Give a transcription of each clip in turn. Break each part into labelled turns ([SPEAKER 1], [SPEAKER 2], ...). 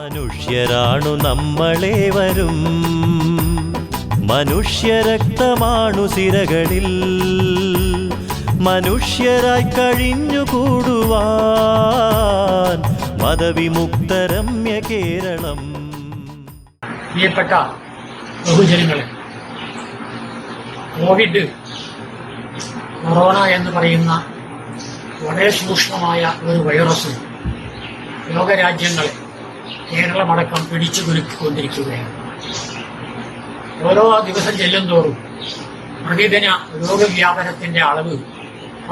[SPEAKER 1] മനുഷ്യരാണു നമ്മളേവരും, മനുഷ്യരക്തമാണു സിരകളിൽ, മനുഷ്യരായി കഴിഞ്ഞുകൂടുവാൻ മതവിമുക്തരമ്യ കേരളം.
[SPEAKER 2] പ്രിയപ്പെട്ട ബഹുജനങ്ങളെ, കോവിഡ് കൊറോണ എന്ന് പറയുന്ന വളരെ സൂക്ഷ്മമായ ഒരു വൈറസ് ലോകരാജ്യങ്ങളെ കേരളമടക്കം പിടിച്ചു കുലുക്കിക്കൊണ്ടിരിക്കുകയാണ്. ഓരോ ദിവസം ചെല്ലുന്തോറും പ്രതിദിന രോഗവ്യാപനത്തിന്റെ അളവ്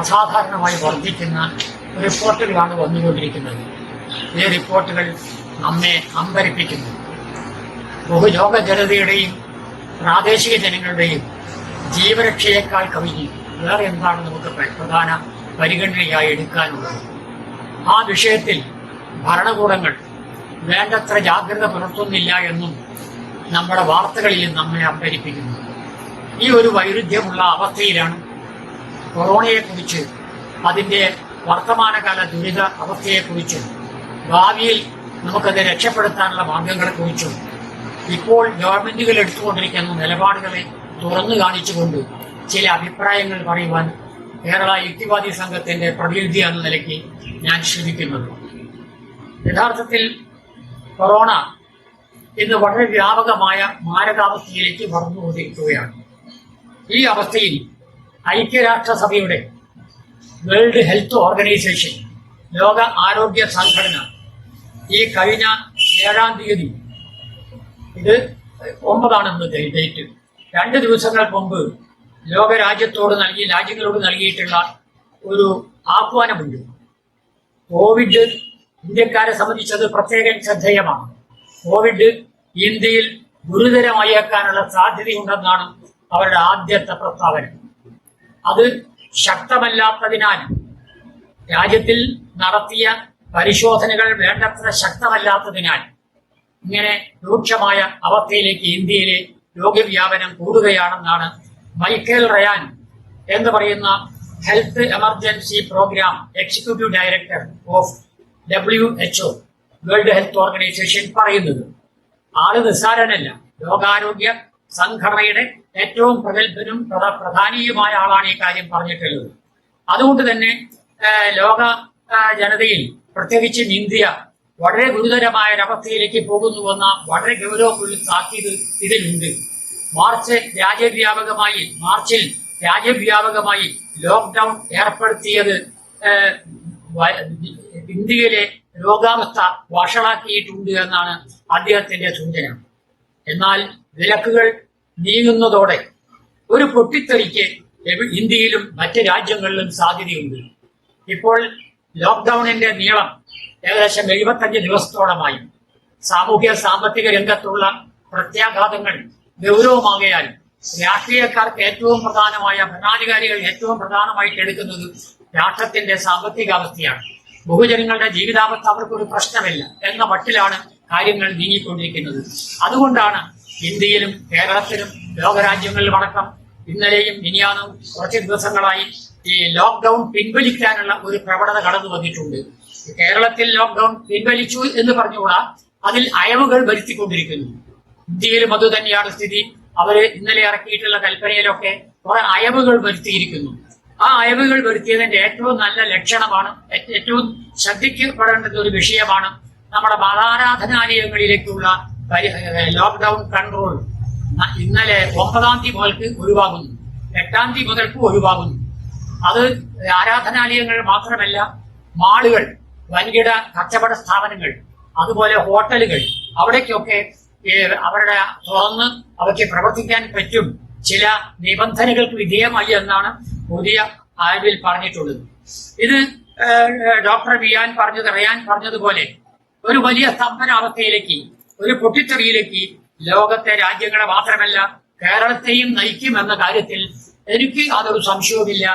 [SPEAKER 2] അസാധാരണമായി വർദ്ധിക്കുന്ന റിപ്പോർട്ടുകളാണ് വന്നുകൊണ്ടിരിക്കുന്നത്. ഈ റിപ്പോർട്ടുകൾ നമ്മെ അമ്പരപ്പിക്കുന്നു. ബഹുലോക ജനതയുടെയും പ്രാദേശിക ജനങ്ങളുടെയും ജീവരക്ഷയേക്കാൾ കവിഞ്ഞ് വേറെ എന്താണ് നമുക്ക് പ്രധാന പരിഗണനയായി എടുക്കാനുള്ളത്? ആ വിഷയത്തിൽ ഭരണകൂടങ്ങൾ വേണ്ടത്ര ജാഗ്രത പുലർത്തുന്നില്ല എന്നും നമ്മുടെ വാർത്തകളിൽ നമ്മെ അമ്പരിപ്പിക്കുന്നു. ഈ ഒരു വൈരുദ്ധ്യമുള്ള അവസ്ഥയിലാണ് കൊറോണയെക്കുറിച്ച്, അതിന്റെ വർത്തമാനകാല ദുരിത അവസ്ഥയെക്കുറിച്ചും ഭാവിയിൽ നമുക്കത് രക്ഷപ്പെടുത്താനുള്ള മാർഗങ്ങളെക്കുറിച്ചും ഇപ്പോൾ ഗവൺമെന്റുകൾ എടുത്തുകൊണ്ടിരിക്കുന്ന നിലപാടുകളെ തുറന്നു കാണിച്ചുകൊണ്ട് ചില അഭിപ്രായങ്ങൾ പറയുവാൻ കേരള യുക്തിവാദി സംഘത്തിന്റെ പ്രതിനിധി എന്ന നിലയ്ക്ക് ഞാൻ ശ്രമിക്കുന്നത്. യഥാർത്ഥത്തിൽ കൊറോണ ഇന്ന് വളരെ വ്യാപകമായ മാരകാവസ്ഥയിലേക്ക് വളർന്നുകൊണ്ടിരിക്കുകയാണ്. ഈ അവസ്ഥയിൽ ഐക്യരാഷ്ട്രസഭയുടെ വേൾഡ് ഹെൽത്ത് ഓർഗനൈസേഷൻ, ലോക ആരോഗ്യ സംഘടന, ഈ കഴിഞ്ഞ 7-ാം തീയതി, ഇത് 9 ഡേറ്റ്, 2 ദിവസങ്ങൾക്ക് മുമ്പ് രാജ്യങ്ങളോട് നൽകിയിട്ടുള്ള ഒരു ആഹ്വാനമുണ്ട്. കോവിഡ് ഇന്ത്യക്കാരെ സംബന്ധിച്ചത് പ്രത്യേകം ശ്രദ്ധേയമാണ്. കോവിഡ് ഇന്ത്യയിൽ ഗുരുതരമായേക്കാനുള്ള സാധ്യതയുണ്ടെന്നാണ് അവരുടെ ആദ്യത്തെ പ്രസ്താവന. അത് ശക്തമല്ലാത്തതിനാൽ, രാജ്യത്തിൽ നടത്തിയ പരിശോധനകൾ വേണ്ടത്ര ശക്തമല്ലാത്തതിനാൽ ഇങ്ങനെ രൂക്ഷമായ അവസ്ഥയിലേക്ക് ഇന്ത്യയിലെ രോഗവ്യാപനം കൂടുകയാണെന്നാണ് മൈക്കേൽ റയാൻ എന്ന് പറയുന്ന health emergency programme executive director of WHO, world health organisation പറയുന്നത്. ആള് നിസ്സാരനല്ല. ലോകാരോഗ്യ സംഘടനയുടെ ഏറ്റവും പ്രഗത്ഭനും പ്രധാനിയുമായ ആളാണ് ഈ കാര്യം പറഞ്ഞിട്ടുള്ളത്. അതുകൊണ്ട് തന്നെ ലോക ജനതയിൽ, പ്രത്യേകിച്ചും ഇന്ത്യ, വളരെ ഗുരുതരമായ ഒരവസ്ഥയിലേക്ക് പോകുന്നുവെന്ന വളരെ ഗൗരവമുള്ള താക്കീത് ഇതിലുണ്ട്. മാർച്ചിൽ രാജ്യവ്യാപകമായി ലോക്ക്ഡൌൺ ഏർപ്പെടുത്തിയത് ഇന്ത്യയിലെ രോഗാവസ്ഥ വഷളാക്കിയിട്ടുണ്ട് എന്നാണ് അദ്ദേഹത്തിന്റെ സൂചന. എന്നാൽ വിലക്കുകൾ നീങ്ങുന്നതോടെ ഒരു പൊട്ടിത്തെറിക്ക് ഇന്ത്യയിലും മറ്റ് രാജ്യങ്ങളിലും സാധ്യതയുണ്ട്. ഇപ്പോൾ ലോക്ക്ഡൌണിന്റെ നീളം ഏകദേശം 75 ദിവസത്തോളമായി. സാമൂഹ്യ സാമ്പത്തിക രംഗത്തുള്ള പ്രത്യാഘാതങ്ങൾ ഗൗരവമാകയാൽ രാഷ്ട്രീയക്കാർക്ക് ഏറ്റവും പ്രധാനമായ, ഭരണാധികാരികൾ ഏറ്റവും പ്രധാനമായിട്ട് എടുക്കുന്നത് രാഷ്ട്രത്തിന്റെ സാമ്പത്തികാവസ്ഥയാണ്. ബഹുജനങ്ങളുടെ ജീവിതാവസ്ഥ അവർക്കൊരു പ്രശ്നമില്ല എന്ന മട്ടിലാണ് കാര്യങ്ങൾ നീങ്ങിക്കൊണ്ടിരിക്കുന്നത്. അതുകൊണ്ടാണ് ഇന്ത്യയിലും കേരളത്തിലും ലോകരാജ്യങ്ങളിലും അടക്കം ഇന്നലെയും ഇനിയാനും കുറച്ച് ദിവസങ്ങളായി ഈ ലോക്ക്ഡൌൺ പിൻവലിക്കാനുള്ള ഒരു പ്രവണത കടന്നു വന്നിട്ടുണ്ട്. കേരളത്തിൽ ലോക്ക്ഡൌൺ പിൻവലിച്ചു എന്ന് പറഞ്ഞുകൂടാ, അതിൽ അയവുകൾ വരുത്തിക്കൊണ്ടിരിക്കുന്നു. ഇന്ത്യയിലും അത് തന്നെയാണ് സ്ഥിതി. അവര് ഇന്നലെ ഇറക്കിയിട്ടുള്ള കൽപ്പനയിലൊക്കെ കുറെ അയവുകൾ വരുത്തിയിരിക്കുന്നു. ആ അയവുകൾ വരുത്തിയതിന്റെ ഏറ്റവും നല്ല ലക്ഷണമാണ്, ഏറ്റവും ശ്രദ്ധിക്കപ്പെടേണ്ട ഒരു വിഷയമാണ് നമ്മുടെ മതാരാധനാലയങ്ങളിലേക്കുള്ള ലോക്ക്ഡൌൺ കൺട്രോൾ. ഇന്നലെ 9-ാം തീയതി മുതൽക്ക് ഒഴിവാകുന്നു, 8-ാം തീയതി മുതൽക്ക് ഒഴിവാകുന്നു. അത് ആരാധനാലയങ്ങൾ മാത്രമല്ല, മാളുകൾ, വൻകിട കച്ചവട സ്ഥാപനങ്ങൾ, അതുപോലെ ഹോട്ടലുകൾ, അവിടേക്കൊക്കെ അവരുടെ തുറന്ന് അവയ്ക്ക് പ്രവർത്തിക്കാൻ പറ്റും, ചില നിബന്ധനകൾക്ക് വിധേയമായി എന്നാണ് പുതിയ അറിവിൽ പറഞ്ഞിട്ടുള്ളത്. ഇത് ഡോക്ടർ റയാൻ പറഞ്ഞതുപോലെ ഒരു വലിയ സ്തംഭനാവസ്ഥയിലേക്ക്, ഒരു പൊട്ടിത്തെറിയിലേക്ക് ലോകത്തെ രാജ്യങ്ങളെ മാത്രമല്ല കേരളത്തെയും നയിക്കുമെന്ന കാര്യത്തിൽ എനിക്ക് യാതൊരു സംശയവുമില്ല,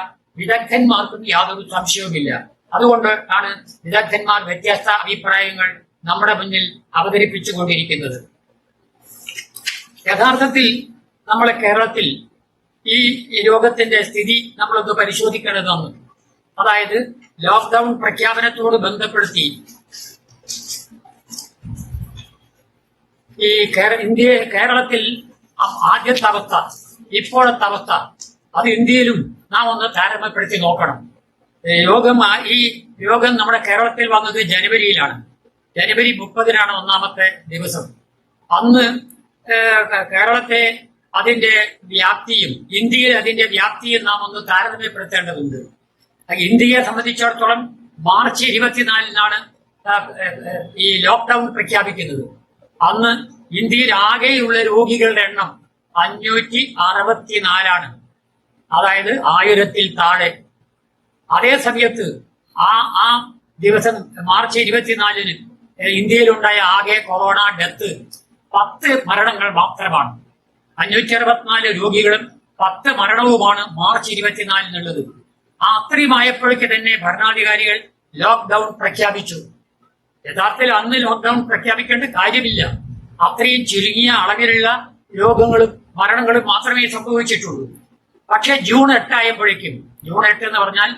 [SPEAKER 2] വിദഗ്ധന്മാർക്കും യാതൊരു സംശയവുമില്ല. അതുകൊണ്ട് ആണ് വിദഗ്ധന്മാർ വ്യത്യസ്ത അഭിപ്രായങ്ങൾ നമ്മുടെ മുന്നിൽ അവതരിപ്പിച്ചുകൊണ്ടിരിക്കുന്നത്. യഥാർത്ഥത്തിൽ നമ്മളെ കേരളത്തിൽ ഈ രോഗത്തിന്റെ സ്ഥിതി നമ്മളൊന്ന് പരിശോധിക്കേണ്ടതാണ്. അതായത് ലോക്ക്ഡൌൺ പ്രഖ്യാപനത്തോട് ബന്ധപ്പെടുത്തി ഈ കേരളത്തിൽ ആദ്യത്തെ അവസ്ഥ ഇപ്പോഴത്തെ അവസ്ഥ അത് ഇന്ത്യയിലും നാം ഒന്ന് താരതമ്യപ്പെടുത്തി നോക്കണം. ഈ രോഗം നമ്മുടെ കേരളത്തിൽ വന്നത് ജനുവരിയിലാണ്. ജനുവരി 30-നാണ് ഒന്നാമത്തെ ദിവസം. അന്ന് കേരളത്തെ അതിന്റെ വ്യാപ്തിയും ഇന്ത്യയിൽ അതിന്റെ വ്യാപ്തിയും നാം ഒന്ന് താരതമ്യപ്പെടുത്തേണ്ടതുണ്ട്. ഇന്ത്യയെ സംബന്ധിച്ചിടത്തോളം മാർച്ച് 24-നാണ് ഈ ലോക്ക്ഡൌൺ പ്രഖ്യാപിക്കുന്നത്. അന്ന് ഇന്ത്യയിൽ ആകെയുള്ള രോഗികളുടെ എണ്ണം 564 അതായത് 1000-ൽ താഴെ. അതേ സമയത്ത് ആ ദിവസം മാർച്ച് 24-ന് ഇന്ത്യയിലുണ്ടായ ആകെ കൊറോണ ഡെത്ത് 10 മരണങ്ങൾ മാത്രമാണ്. 564 രോഗികളും 10 മരണവുമാണ് മാർച്ച് 24-നുള്ളത്. അത്രയും ആയപ്പോഴേക്ക് തന്നെ ഭരണാധികാരികൾ ലോക്ക്ഡൌൺ പ്രഖ്യാപിച്ചു. യഥാർത്ഥത്തിൽ അന്ന് ലോക്ക്ഡൌൺ പ്രഖ്യാപിക്കേണ്ട കാര്യമില്ല. അത്രയും ചുരുങ്ങിയ അളവിലുള്ള രോഗങ്ങളും മരണങ്ങളും മാത്രമേ സംഭവിച്ചിട്ടുള്ളൂ. പക്ഷെ ജൂൺ 8 ആയപ്പോഴേക്കും, ജൂൺ 8 എന്ന് പറഞ്ഞാൽ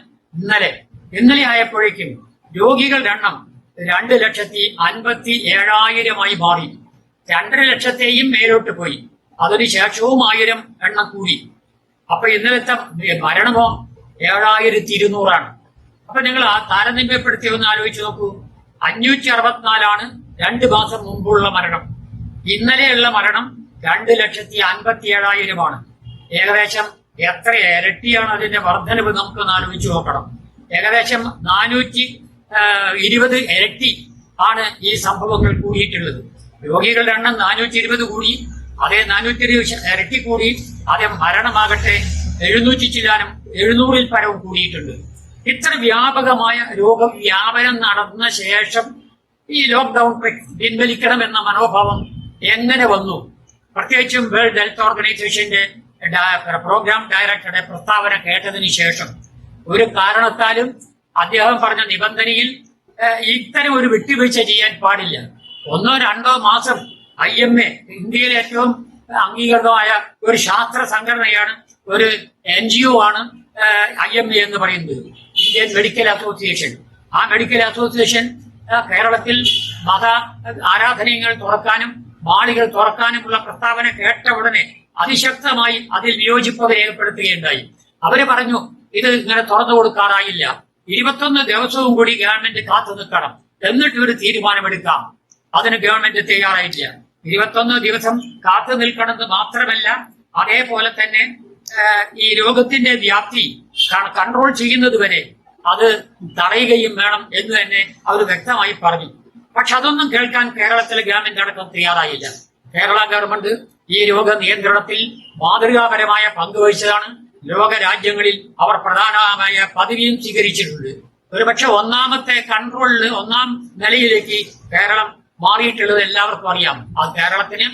[SPEAKER 2] ഇന്നലെ ആയപ്പോഴേക്കും രോഗികളുടെ എണ്ണം 2,57,000 മാറി. 2.5 ലക്ഷത്തെയും മേലോട്ട് പോയി. അതിനുശേഷവും 1000 എണ്ണം കൂടി. അപ്പൊ ഇന്നലത്തെ മരണമോ 7,200. അപ്പൊ നിങ്ങൾ ആ താരതമ്യപ്പെടുത്തി ഒന്ന് ആലോചിച്ച് നോക്കൂ. 564 2 മാസം മുമ്പുള്ള മരണം. ഇന്നലെയുള്ള മരണം 2,57,000 ഏകദേശം എത്ര ഇരട്ടിയാണ് അതിന്റെ വർധനവ് നമുക്കൊന്ന് ആലോചിച്ച് നോക്കണം. ഏകദേശം 420 ഇരട്ടി ആണ് ഈ സംഭവങ്ങൾ കൂടിയിട്ടുള്ളത്. രോഗികളുടെ എണ്ണം 420 കൂടി. അതേ 420 ഇരട്ടി കൂടി. അതേ മരണമാകട്ടെ 700-ൽ പരവും കൂടിയിട്ടുണ്ട്. ഇത്ര വ്യാപകമായ രോഗവ്യാപനം നടന്ന ശേഷം ഈ ലോക്ക്ഡൌൺ പിൻവലിക്കണമെന്ന മനോഭാവം എങ്ങനെ വന്നു? പ്രത്യേകിച്ചും വേൾഡ് ഹെൽത്ത് ഓർഗനൈസേഷന്റെ പ്രോഗ്രാം ഡയറക്ടറുടെ പ്രസ്താവന കേട്ടതിന് ശേഷം ഒരു കാരണത്താലും അദ്ദേഹം പറഞ്ഞ നിബന്ധനയിൽ ഇത്തരം ഒരു വിട്ടുവീഴ്ച ചെയ്യാൻ പാടില്ല. 1-2 മാസം IMA ഇന്ത്യയിലെ ഏറ്റവും അംഗീകൃതമായ ഒരു ശാസ്ത്ര സംഘടനയാണ്, ഒരു NGO ആണ് IMA എന്ന് പറയുന്നത്, ഇന്ത്യൻ മെഡിക്കൽ അസോസിയേഷൻ. ആ മെഡിക്കൽ അസോസിയേഷൻ കേരളത്തിൽ മത ആരാധനകൾ തുറക്കാനും മാളികൾ തുറക്കാനുമുള്ള പ്രസ്താവന കേട്ട ഉടനെ അതിശക്തമായി അതിൽ വിയോജിപ്പ് രേഖപ്പെടുത്തുകയുണ്ടായി. അവര് പറഞ്ഞു ഇത് ഇങ്ങനെ തുറന്നു കൊടുക്കാറായില്ല, 21 ദിവസവും കൂടി ഗവൺമെന്റ് കാത്തു നിൽക്കണം, എന്നിട്ട് ഒരു തീരുമാനമെടുക്കാം. അതിന് ഗവൺമെന്റ് തയ്യാറായില്ല. 21 ദിവസം കാത്തു നിൽക്കണമെന്ന് മാത്രമല്ല, അതേപോലെ തന്നെ ഈ രോഗത്തിന്റെ വ്യാപ്തി കൺട്രോൾ ചെയ്യുന്നത് വരെ അത് തടയുകയും വേണം എന്ന് തന്നെ അവർ വ്യക്തമായി പറഞ്ഞു. പക്ഷെ അതൊന്നും കേൾക്കാൻ കേരളത്തിലെ ഗവൺമെന്റ് അടക്കം തയ്യാറായില്ല. കേരള ഗവൺമെന്റ് ഈ രോഗ നിയന്ത്രണത്തിൽ മാതൃകാപരമായ പങ്കുവഹിച്ചതാണ്. ലോക രാജ്യങ്ങളിൽ അവർ പ്രധാനമായ പദവിയും സ്വീകരിച്ചിട്ടുണ്ട്. ഒരുപക്ഷെ ഒന്നാമത്തെ കൺട്രോളിൽ 1-ാം നിലയിലേക്ക് കേരളം മാറിയിട്ടുള്ളത് എല്ലാവർക്കും അറിയാം. ആ കേരളത്തിന്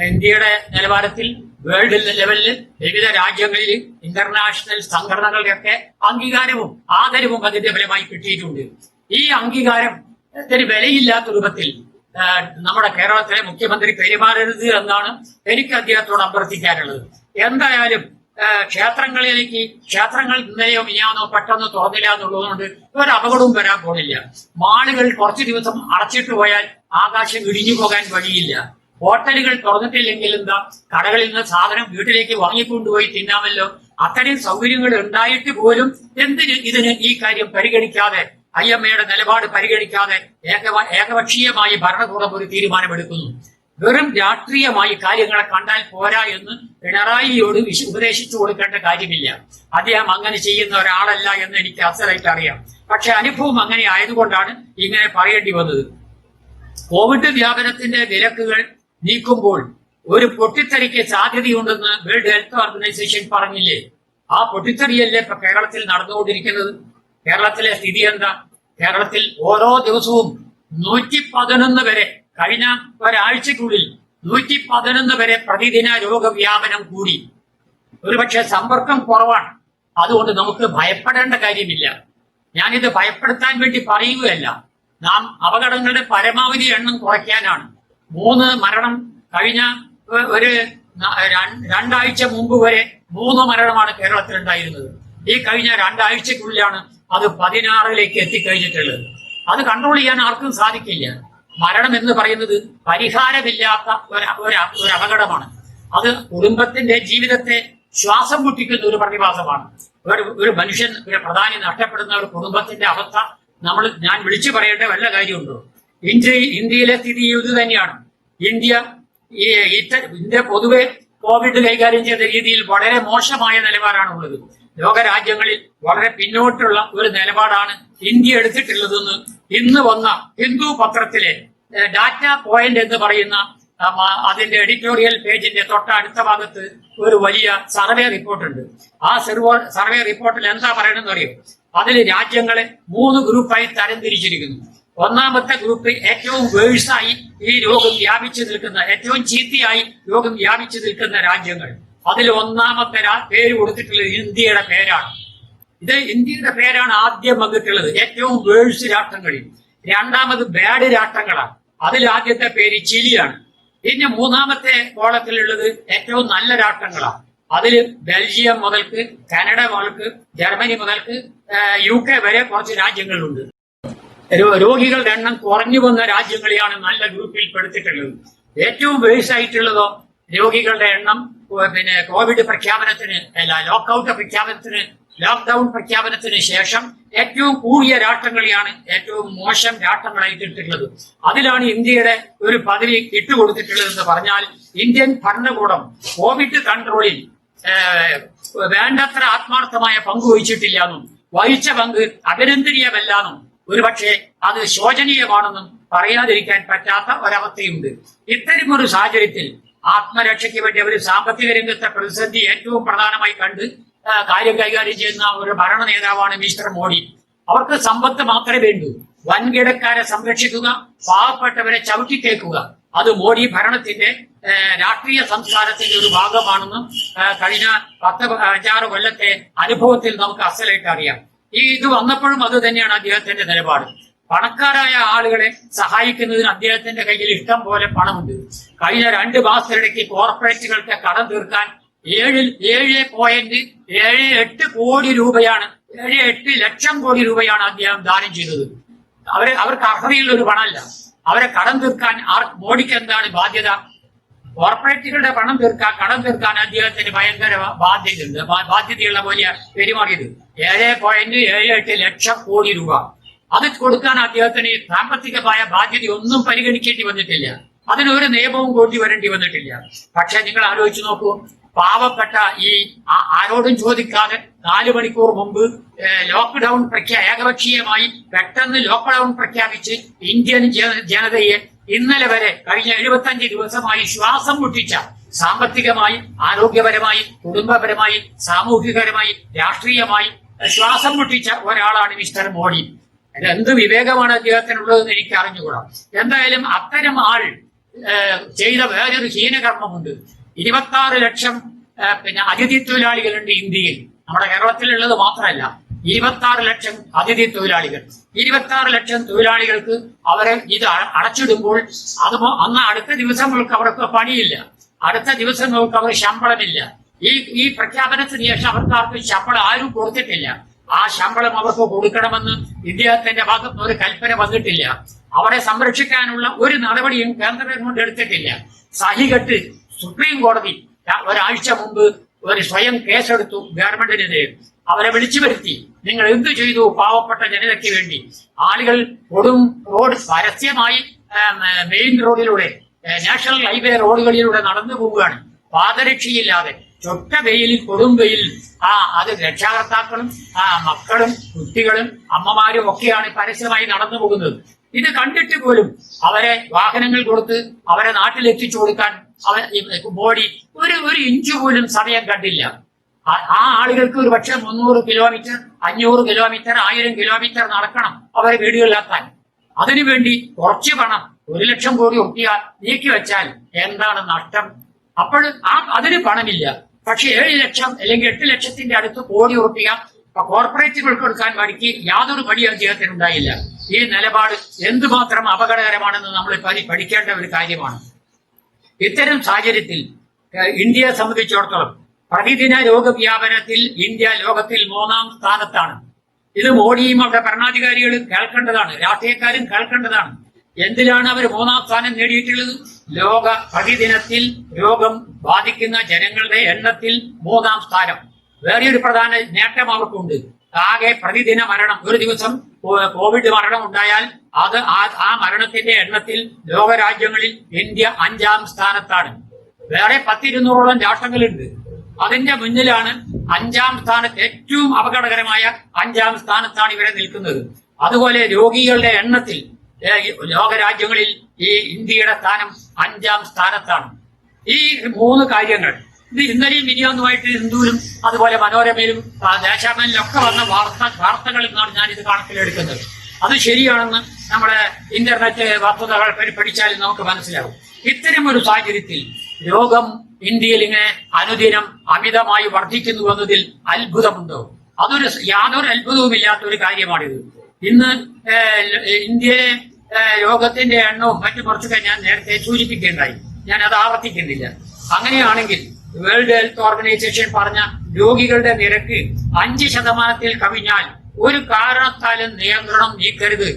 [SPEAKER 2] ഇന്ത്യയുടെ നിലവാരത്തിൽ വേൾഡ് ലെവലിൽ വിവിധ രാജ്യങ്ങളിൽ ഇന്റർനാഷണൽ സംഘടനകളുടെയൊക്കെ അംഗീകാരവും ആദരവും അതിന്റെ ഫലമായി കിട്ടിയിട്ടുണ്ട്. ഈ അംഗീകാരത്തിന് വിലയില്ലാത്ത രൂപത്തിൽ നമ്മുടെ കേരളത്തിലെ മുഖ്യമന്ത്രി പെരുമാറരുത് എന്നാണ് എനിക്ക് അദ്ദേഹത്തോട് അഭ്യർത്ഥിക്കാനുള്ളത്. എന്തായാലും ക്ഷേത്രങ്ങൾ ഇന്നലെയോ മിനിയാന്നോ പെട്ടെന്ന് തുറന്നില്ല എന്നുള്ളതുകൊണ്ട് ഒരു അപകടവും വരാൻ പോണില്ല. മാളുകൾ കുറച്ചു ദിവസം അടച്ചിട്ട് പോയാൽ ആകാശം ഇടിഞ്ഞു പോകാൻ വഴിയില്ല. ഹോട്ടലുകൾ തുറന്നിട്ടില്ലെങ്കിൽ എന്താ, കടകളിൽ നിന്ന് സാധനം വീട്ടിലേക്ക് വാങ്ങിക്കൊണ്ടുപോയി തിന്നാമല്ലോ. അത്തരം സൗകര്യങ്ങൾ ഉണ്ടായിട്ട് പോലും എന്തിന് ഇതിന് ഈ കാര്യം പരിഗണിക്കാതെ, IMAയുടെ നിലപാട് പരിഗണിക്കാതെ ഏകപക്ഷീയമായി ഭരണകൂടം ഒരു തീരുമാനമെടുക്കുന്നു? വെറും രാഷ്ട്രീയമായി കാര്യങ്ങളെ കണ്ടാൽ പോരാ എന്ന് പിണറായിയോട് ഉപദേശിച്ചു കൊടുക്കേണ്ട കാര്യമില്ല. അദ്ദേഹം അങ്ങനെ ചെയ്യുന്ന ഒരാളല്ല എന്ന് എനിക്ക് അസലായിട്ട് അറിയാം. പക്ഷെ അനുഭവം അങ്ങനെ ആയതുകൊണ്ടാണ് ഇങ്ങനെ പറയേണ്ടി വന്നത്. കോവിഡ് വ്യാപനത്തിന്റെ വിലക്കുകൾ നീക്കുമ്പോൾ ഒരു പൊട്ടിത്തെറിക്ക് സാധ്യതയുണ്ടെന്ന് വേൾഡ് ഹെൽത്ത് ഓർഗനൈസേഷൻ പറഞ്ഞില്ലേ? ആ പൊട്ടിത്തെറിയല്ലേ ഇപ്പൊ കേരളത്തിൽ നടന്നുകൊണ്ടിരിക്കുന്നത്? കേരളത്തിലെ സ്ഥിതി എന്താ? കേരളത്തിൽ ഓരോ ദിവസവും 111 വരെ, കഴിഞ്ഞ ഒരാഴ്ചക്കുള്ളിൽ 111 വരെ പ്രതിദിന രോഗവ്യാപനം കൂടി. ഒരുപക്ഷെ സമ്പർക്കം കുറവാണ്, അതുകൊണ്ട് നമുക്ക് ഭയപ്പെടേണ്ട കാര്യമില്ല. ഞാനിത് ഭയപ്പെടുത്താൻ വേണ്ടി പറയുകയല്ല. നാം അപകടങ്ങളുടെ പരമാവധി എണ്ണം കുറയ്ക്കാനാണ്. 3 മരണം കഴിഞ്ഞ ഒരു 2 ആഴ്ച മുമ്പ് വരെ 3 മരണമാണ് കേരളത്തിൽ ഉണ്ടായിരുന്നത്. ഈ കഴിഞ്ഞ 2 ആഴ്ചക്കുള്ളിലാണ് അത് 16ലേക്ക് എത്തിക്കഴിഞ്ഞിട്ടുള്ളത്. അത് കൺട്രോൾ ചെയ്യാൻ ആർക്കും സാധിക്കില്ല. മരണം എന്ന് പറയുന്നത് പരിഹാരമില്ലാത്ത ഒരു അപകടമാണ്. അത് കുടുംബത്തിന്റെ ജീവിതത്തെ ശ്വാസം മുട്ടിക്കുന്ന ഒരു പ്രതിഭാസമാണ്. ഒരു മനുഷ്യൻ, ഒരു പ്രധാനി നഷ്ടപ്പെടുന്ന ഒരു കുടുംബത്തിന്റെ അവസ്ഥ ഞാൻ വിളിച്ചു പറയേണ്ട വല്ല കാര്യമുണ്ടോ? ഇന്ത്യയിലെ സ്ഥിതി ഇത് തന്നെയാണ്. ഇന്ത്യ പൊതുവെ കോവിഡ് കൈകാര്യം ചെയ്ത രീതിയിൽ വളരെ മോശമായ നിലപാടാണുള്ളത്. ലോകരാജ്യങ്ങളിൽ വളരെ പിന്നോട്ടുള്ള ഒരു നിലപാടാണ് ഇന്ത്യ എടുത്തിട്ടുള്ളതെന്ന് ഇന്ന് വന്ന ഹിന്ദു പത്രത്തിലെ ഡാറ്റ പോയിന്റ് എന്ന് പറയുന്ന അതിന്റെ എഡിറ്റോറിയൽ പേജിന്റെ തൊട്ടടുത്ത ഭാഗത്ത് ഒരു വലിയ സർവേ റിപ്പോർട്ടുണ്ട്. ആ സർവേ റിപ്പോർട്ടിൽ എന്താ പറയണമെന്ന് അറിയോ? അതിൽ രാജ്യങ്ങളെ 3 ഗ്രൂപ്പായി തരംതിരിച്ചിരിക്കുന്നു. ഒന്നാമത്തെ ഗ്രൂപ്പ് ഏറ്റവും വേഴ്സായി ഈ രോഗം വ്യാപിച്ചു നിൽക്കുന്ന, ഏറ്റവും ചീത്തയായി രോഗം വ്യാപിച്ചു നിൽക്കുന്ന രാജ്യങ്ങൾ. അതിൽ ഒന്നാമത്തെ പേര് കൊടുത്തിട്ടുള്ളത് ഇന്ത്യയുടെ പേരാണ്. ഇന്ത്യയുടെ പേരാണ് ആദ്യം വന്നിട്ടുള്ളത് ഏറ്റവും വേഴ്സ് രാഷ്ട്രങ്ങളിൽ. രണ്ടാമത് ബാഡ് രാഷ്ട്രങ്ങളാണ്. അതിൽ ആദ്യത്തെ പേര് ചിലിയാണ്. പിന്നെ മൂന്നാമത്തെ കോളത്തിലുള്ളത് ഏറ്റവും നല്ല രാഷ്ട്രങ്ങളാണ്. അതിൽ ബെൽജിയം മുതൽക്ക് കാനഡ മുതൽക്ക് ജർമ്മനി മുതൽക്ക് UK വരെ കുറച്ച് രാജ്യങ്ങളുണ്ട്. രോഗികളുടെ എണ്ണം കുറഞ്ഞു വന്ന രാജ്യങ്ങളെയാണ് നല്ല ഗ്രൂപ്പിൽ പെടുത്തിട്ടുള്ളത്. ഏറ്റവും വേഴ്സായിട്ടുള്ളതോ രോഗികളുടെ എണ്ണം കോവിഡ് പ്രഖ്യാപനത്തിന് ലോക്ക്ഡൌൺ പ്രഖ്യാപനത്തിന് ശേഷം ഏറ്റവും കൂടിയ രാഷ്ട്രങ്ങളെയാണ് ഏറ്റവും മോശം രാഷ്ട്രങ്ങളായിട്ട് ഇട്ടിട്ടുള്ളത്. അതിലാണ് ഇന്ത്യയുടെ ഒരു പദവി ഇട്ടുകൊടുത്തിട്ടുള്ളതെന്ന് പറഞ്ഞാൽ ഇന്ത്യൻ ഭരണകൂടം കോവിഡ് കൺട്രോളിൽ വേണ്ടത്ര ആത്മാർത്ഥമായ പങ്ക് വഹിച്ചിട്ടില്ല എന്നും വഹിച്ച പങ്ക് അഭിനന്ദനീയമല്ലെന്നും ഒരുപക്ഷെ അത് ശോചനീയമാണെന്നും പറയാതിരിക്കാൻ പറ്റാത്ത ഒരവസ്ഥയുണ്ട്. ഇത്തരമൊരു സാഹചര്യത്തിൽ ആത്മരക്ഷയ്ക്ക് വേണ്ടി അവർ സാമ്പത്തിക രംഗത്തെ പ്രതിസന്ധി ഏറ്റവും പ്രധാനമായി കണ്ട് കാര്യം കൈകാര്യം ചെയ്യുന്ന ഒരു ഭരണ നേതാവാണ് മിസ്റ്റർ മോഡി. അവർക്ക് സമ്പത്ത് മാത്രമേ വേണ്ടൂ. വൻകിടക്കാരെ സംരക്ഷിക്കുക, പാവപ്പെട്ടവരെ ചവിട്ടിത്തേക്കുക, അത് മോഡി ഭരണത്തിന്റെ രാഷ്ട്രീയ സംസ്കാരത്തിന്റെ ഒരു ഭാഗമാണെന്നും കഴിഞ്ഞ 10-5 കൊല്ലത്തെ അനുഭവത്തിൽ നമുക്ക് അസലായിട്ട് അറിയാം. ഇത് വന്നപ്പോഴും അത് തന്നെയാണ് അദ്ദേഹത്തിന്റെ നിലപാട്. പണക്കാരായ ആളുകളെ സഹായിക്കുന്നതിന് അദ്ദേഹത്തിന്റെ കയ്യിൽ ഇഷ്ടം പോലെ പണമുണ്ട്. കഴിഞ്ഞ 2 മാസത്തിനിടയ്ക്ക് കോർപ്പറേറ്റുകൾക്ക് കടം തീർക്കാൻ 7.78 കോടി രൂപയാണ് 7-8 ലക്ഷം കോടി രൂപയാണ് അദ്ദേഹം ദാനം ചെയ്തത്. അവർക്ക് അർഹതയുള്ള ഒരു പണമല്ല. അവരെ കടം തീർക്കാൻ മോഡിക്ക് എന്താണ് ബാധ്യത? കോർപ്പറേറ്റുകളുടെ കടം തീർക്കാൻ അദ്ദേഹത്തിന് ഭയങ്കര ബാധ്യതയുള്ള പോലെ പെരുമാറിയത്. 7.78 ലക്ഷം കോടി രൂപ അത് കൊടുക്കാൻ അദ്ദേഹത്തിന് സാമ്പത്തികമായ ബാധ്യത ഒന്നും പരിഗണിക്കേണ്ടി വന്നിട്ടില്ല. അതിനൊരു നിയമവും കൊണ്ടുവരേണ്ടി വന്നിട്ടില്ല. പക്ഷെ നിങ്ങൾ ആലോചിച്ച് നോക്കൂ, പാവപ്പെട്ട ആരോടും ചോദിക്കാതെ 4 മണിക്കൂർ മുമ്പ് ലോക്ക്ഡൌൺ ഏകപക്ഷീയമായി പെട്ടെന്ന് ലോക്ക്ഡൌൺ പ്രഖ്യാപിച്ച് ഇന്ത്യൻ ജനതയെ ഇന്നലെ വരെ കഴിഞ്ഞ 75 ദിവസമായി ശ്വാസം മുട്ടിച്ച, സാമ്പത്തികമായി, ആരോഗ്യപരമായി, കുടുംബപരമായി, സാമൂഹികപരമായി, രാഷ്ട്രീയമായി ശ്വാസം മുട്ടിച്ച ഒരാളാണ് മിസ്റ്റർ മോഡി. എന്ത് വിവേകമാണ് അദ്ദേഹത്തിനുള്ളതെന്ന് എനിക്ക് അറിഞ്ഞുകൂടാ. എന്തായാലും അത്തരം ആൾ ചെയ്ത വേറൊരു ഹീനകർമ്മമുണ്ട്. 26 ലക്ഷം അതിഥി തൊഴിലാളികളുണ്ട് ഇന്ത്യയിൽ. നമ്മുടെ കേരളത്തിലുള്ളത് മാത്രമല്ല, 26 ലക്ഷം അതിഥി തൊഴിലാളികൾ. 26 ലക്ഷം തൊഴിലാളികൾക്ക് അവരെ ഇത് അടച്ചിടുമ്പോൾ അന്ന് അടുത്ത ദിവസങ്ങൾക്ക് അവർക്ക് പണിയില്ല, അടുത്ത ദിവസങ്ങൾക്ക് അവർ ശമ്പളമില്ല. ഈ പ്രഖ്യാപനത്തിന് ശേഷം അവർക്ക് ശമ്പളം ആരും കൊടുത്തിട്ടില്ല. ആ ശമ്പളം അവർക്ക് കൊടുക്കണമെന്ന് ഇദ്ദേഹത്തിന്റെ ഭാഗത്ത് ഒരു കൽപ്പന വന്നിട്ടില്ല. അവരെ സംരക്ഷിക്കാനുള്ള ഒരു നടപടിയും കേന്ദ്ര ഗവൺമെന്റ് എടുത്തിട്ടില്ല. സഹികെട്ട് സുപ്രീം കോടതി ഒരാഴ്ച മുമ്പ് ഒരു സ്വയം കേസെടുത്തു ഗവൺമെന്റിനെതിരെ. അവരെ വിളിച്ചു വരുത്തി, നിങ്ങൾ എന്തു ചെയ്തു പാവപ്പെട്ട ജനതയ്ക്ക് വേണ്ടി? ആളുകൾ റോഡ് പരസ്യമായി മെയിൻ റോഡിലൂടെ, നാഷണൽ ഹൈവേ റോഡുകളിലൂടെ നടന്നു പോവുകയാണ്, പാദരക്ഷയില്ലാതെ, ചൊട്ട വെയിലിൽ, കൊടും വെയിൽ. അത് രക്ഷാകർത്താക്കളും മക്കളും കുട്ടികളും അമ്മമാരും ഒക്കെയാണ് പരസ്യമായി നടന്നു പോകുന്നത്. ഇത് കണ്ടിട്ട് പോലും അവരെ വാഹനങ്ങൾ കൊടുത്ത് അവരെ നാട്ടിലെത്തിച്ചു കൊടുക്കാൻ മോഡി ഒരു ഇഞ്ച് പോലും സമയം കണ്ടില്ല. ആ ആളുകൾക്ക് ഒരു പക്ഷെ 300 കിലോമീറ്റർ, 500 കിലോമീറ്റർ, 1000 കിലോമീറ്റർ നടക്കണം അവരെ വീടുകളിലെത്താൻ. അതിനുവേണ്ടി കുറച്ച് പണം 1 ലക്ഷം കോടി റുപ്യ നീക്കി വെച്ചാൽ എന്താണ് നഷ്ടം? അപ്പോൾ അതിന് പണമില്ല. പക്ഷെ 7 ലക്ഷം അല്ലെങ്കിൽ 8 ലക്ഷത്തിന്റെ അടുത്ത് കോടി റുപ്യ കോർപ്പറേറ്റുകൾക്ക് കൊടുക്കാൻ വേണ്ടിക്ക് യാതൊരു പടി അദ്ദേഹത്തിന് ഉണ്ടായില്ല. ഈ നിലപാട് എന്തുമാത്രം അപകടകരമാണെന്ന് നമ്മൾ പഠിക്കേണ്ട ഒരു കാര്യമാണ്. ഇത്തരം സാഹചര്യത്തിൽ ഇന്ത്യയെ സംബന്ധിച്ചിടത്തോളം പ്രതിദിന രോഗവ്യാപനത്തിൽ ഇന്ത്യ ലോകത്തിൽ 3-ാം സ്ഥാനത്താണ്. ഇത് മോഡിയും അവരുടെ ഭരണാധികാരികളും കേൾക്കേണ്ടതാണ്, രാഷ്ട്രീയക്കാരും കേൾക്കേണ്ടതാണ്. എന്തിലാണ് അവർ 3-ാം സ്ഥാനം നേടിയിട്ടുള്ളത്? ലോക പ്രതിദിനത്തിൽ രോഗം ബാധിക്കുന്ന ജനങ്ങളുടെ എണ്ണത്തിൽ 3-ാം സ്ഥാനം. വേറെ ഒരു പ്രധാന നേട്ടം അവർക്കുണ്ട്. ആകെ പ്രതിദിന മരണം, ഒരു ദിവസം കോവിഡ് മരണം ഉണ്ടായാൽ അത് ആ മരണത്തിന്റെ എണ്ണത്തിൽ ലോകരാജ്യങ്ങളിൽ ഇന്ത്യ 5-ാം സ്ഥാനത്താണ്. വേറെ 10-200ഓളം രാഷ്ട്രങ്ങളുണ്ട്. അതിന്റെ മുന്നിലാണ് 5-ാം സ്ഥാനത്ത്, ഏറ്റവും അപകടകരമായ 5-ാം സ്ഥാനത്താണ് ഇവരെ നിൽക്കുന്നത്. അതുപോലെ രോഗികളുടെ എണ്ണത്തിൽ ലോകരാജ്യങ്ങളിൽ ഈ ഇന്ത്യയുടെ സ്ഥാനം 5-ാം സ്ഥാനത്താണ്. ഈ 3 കാര്യങ്ങൾ ഇത് ഇന്നലെയും മിനിയാന്നുമായിട്ട് ഹിന്ദുവിലും അതുപോലെ മനോരമയിലും ദേശാഭിമാനിലും ഒക്കെ വന്ന വാർത്തകളിൽ നിന്നാണ് ഞാനിത് കണക്കിലെടുക്കുന്നത്. അത് ശരിയാണെന്ന് നമ്മുടെ ഇന്റർനെറ്റ് വസ്തുതകൾ പഠിച്ചാൽ നമുക്ക് മനസ്സിലാവും. ഇത്തരം ഒരു സാഹചര്യത്തിൽ രോഗം ഇന്ത്യയിൽ ഇങ്ങനെ അനുദിനം അമിതമായി വർദ്ധിക്കുന്നു എന്നതിൽ അത്ഭുതമുണ്ടോ? യാതൊരു അത്ഭുതവുമില്ലാത്ത ഒരു കാര്യമാണിത്. ഇന്ന് ഇന്ത്യയിലെ രോഗത്തിന്റെ എണ്ണവും മറ്റു കുറച്ചൊക്കെ ഞാൻ നേരത്തെ സൂചിപ്പിക്കേണ്ടായി, ഞാൻ അത് ആവർത്തിക്കുന്നില്ല. അങ്ങനെയാണെങ്കിൽ വേൾഡ് ഹെൽത്ത് ഓർഗനൈസേഷൻ പറഞ്ഞ രോഗികളുടെ നിരക്ക് 5% കവിഞ്ഞാൽ ഒരു കാരണത്താലും നിയന്ത്രണം നീക്കരുത്,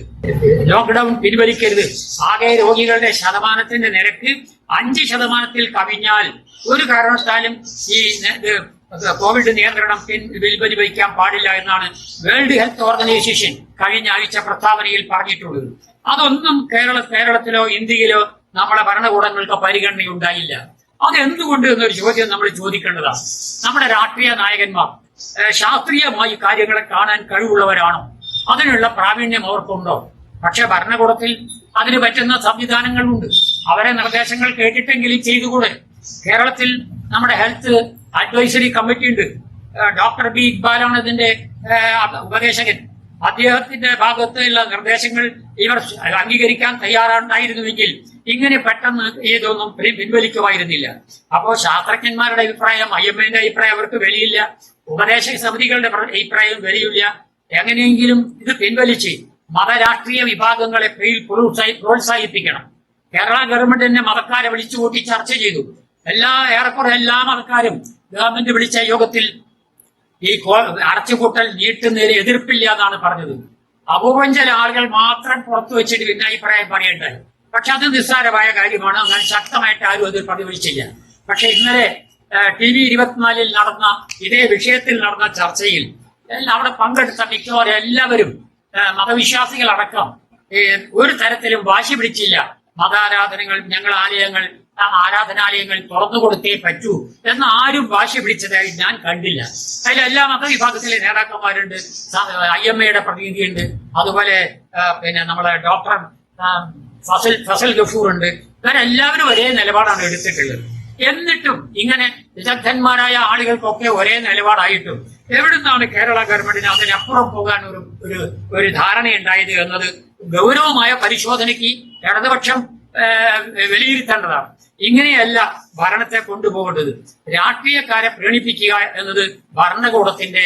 [SPEAKER 2] ലോക്ക്ഡൌൺ പിൻവലിക്കരുത്. ആകെ രോഗികളുടെ ശതമാനത്തിന്റെ നിരക്ക് 5% കവിഞ്ഞാൽ ഒരു കാരണത്താലും ഈ കോവിഡ് നിയന്ത്രണം പിൻവലിക്കാൻ പാടില്ല എന്നാണ് വേൾഡ് ഹെൽത്ത് ഓർഗനൈസേഷൻ കഴിഞ്ഞ ആഴ്ച പ്രസ്താവനയിൽ പറഞ്ഞിട്ടുള്ളത്. അതൊന്നും കേരളത്തിലോ ഇന്ത്യയിലോ നമ്മളെ ഭരണകൂടങ്ങൾക്ക് പരിഗണനയുണ്ടായില്ല. അതെന്തുകൊണ്ട് എന്നൊരു ചോദ്യം നമ്മൾ ചോദിക്കേണ്ടതാണ്. നമ്മുടെ രാഷ്ട്രീയ നായകന്മാർ ശാസ്ത്രീയമായി കാര്യങ്ങളെ കാണാൻ കഴിവുള്ളവരാണോ? അതിനുള്ള പ്രാവീണ്യം അവർക്കുണ്ടോ? പക്ഷെ ഭരണകൂടത്തിൽ അതിന് പറ്റുന്ന സംവിധാനങ്ങളുണ്ട്. അവരെ നിർദ്ദേശങ്ങൾ കേട്ടിട്ടെങ്കിലും ചെയ്തുകൂടെ? കേരളത്തിൽ നമ്മുടെ ഹെൽത്ത് അഡ്വൈസറി കമ്മിറ്റി ഉണ്ട്. ഡോക്ടർ ബി ഇക്ബാലാണ് ഇതിന്റെ ഉപദേശകൻ. അദ്ദേഹത്തിന്റെ ഭാഗത്തുള്ള നിർദ്ദേശങ്ങൾ ഇവർ അംഗീകരിക്കാൻ തയ്യാറുണ്ടായിരുന്നുവെങ്കിൽ ഇങ്ങനെ പെട്ടെന്ന് ഇതൊന്നും പിൻവലിക്കുമായിരുന്നില്ല. അപ്പോ ശാസ്ത്രജ്ഞന്മാരുടെ അഭിപ്രായം, IMAന്റെ അഭിപ്രായം അവർക്ക് വെളിയില്ല, ഉപദേശക സമിതികളുടെ അഭിപ്രായം വെളിയില്ല. എങ്ങനെയെങ്കിലും ഇത് പിൻവലിച്ച് മതരാഷ്ട്രീയ വിഭാഗങ്ങളെ പ്രോത്സാഹിപ്പിക്കണം. കേരള ഗവൺമെന്റ് തന്നെ മതക്കാരെ വിളിച്ചുകൂട്ടി ചർച്ച ചെയ്തു. ഏറെക്കുറെ എല്ലാ മതക്കാരും ഗവൺമെന്റ് വിളിച്ച യോഗത്തിൽ ഈ അടച്ചുപൂട്ടൽ നീട്ടുന്നതിന് എതിർപ്പില്ല എന്നാണ് പറഞ്ഞത്. അപൂർവം ചില ആളുകൾ മാത്രം പുറത്തു വെച്ചിട്ട് പിന്നെ അഭിപ്രായം പറയേണ്ടായി. പക്ഷെ അത് നിസ്സാരമായ കാര്യമാണ്. അങ്ങനെ ശക്തമായിട്ട് ആരും അത് പ്രതിഫലിച്ചില്ല. പക്ഷെ ഇന്നലെ TV 24 നടന്ന ഇതേ വിഷയത്തിൽ നടന്ന ചർച്ചയിൽ അവിടെ പങ്കെടുത്ത മിക്കവാറും എല്ലാവരും മതവിശ്വാസികളടക്കം ഒരു തരത്തിലും വാശി പിടിച്ചില്ല. ഞങ്ങൾ ആരാധനാലയങ്ങൾ തുറന്നു കൊടുത്തേ പറ്റൂ എന്ന് ആരും വാശി പിടിച്ചതായി ഞാൻ കണ്ടില്ല. അതിലെല്ലാ മതവിഭാഗത്തിലെ നേതാക്കന്മാരുണ്ട്, IMAയുടെ പ്രതിനിധിയുണ്ട്, അതുപോലെ പിന്നെ നമ്മളെ ഡോക്ടർ ഫസൽ ഗഫൂർ ഉണ്ട്. ഇവരെല്ലാവരും ഒരേ നിലപാടാണ് എടുത്തിട്ടുള്ളത്. എന്നിട്ടും ഇങ്ങനെ വിദഗ്ധന്മാരായ ആളുകൾക്കൊക്കെ ഒരേ നിലപാടായിട്ടും എവിടുന്നാണ് കേരള ഗവൺമെന്റിന് അതിനപ്പുറം പോകാൻ ഒരു ധാരണയുണ്ടായത് എന്നത് ഗൗരവമായ പരിശോധനയ്ക്ക് ഇടതുപക്ഷം വിലയിരുത്തേണ്ടതാണ്. ഇങ്ങനെയല്ല ഭരണത്തെ കൊണ്ടുപോകേണ്ടത്. രാഷ്ട്രീയക്കാരെ പ്രീണിപ്പിക്കുക എന്നത് ഭരണകൂടത്തിന്റെ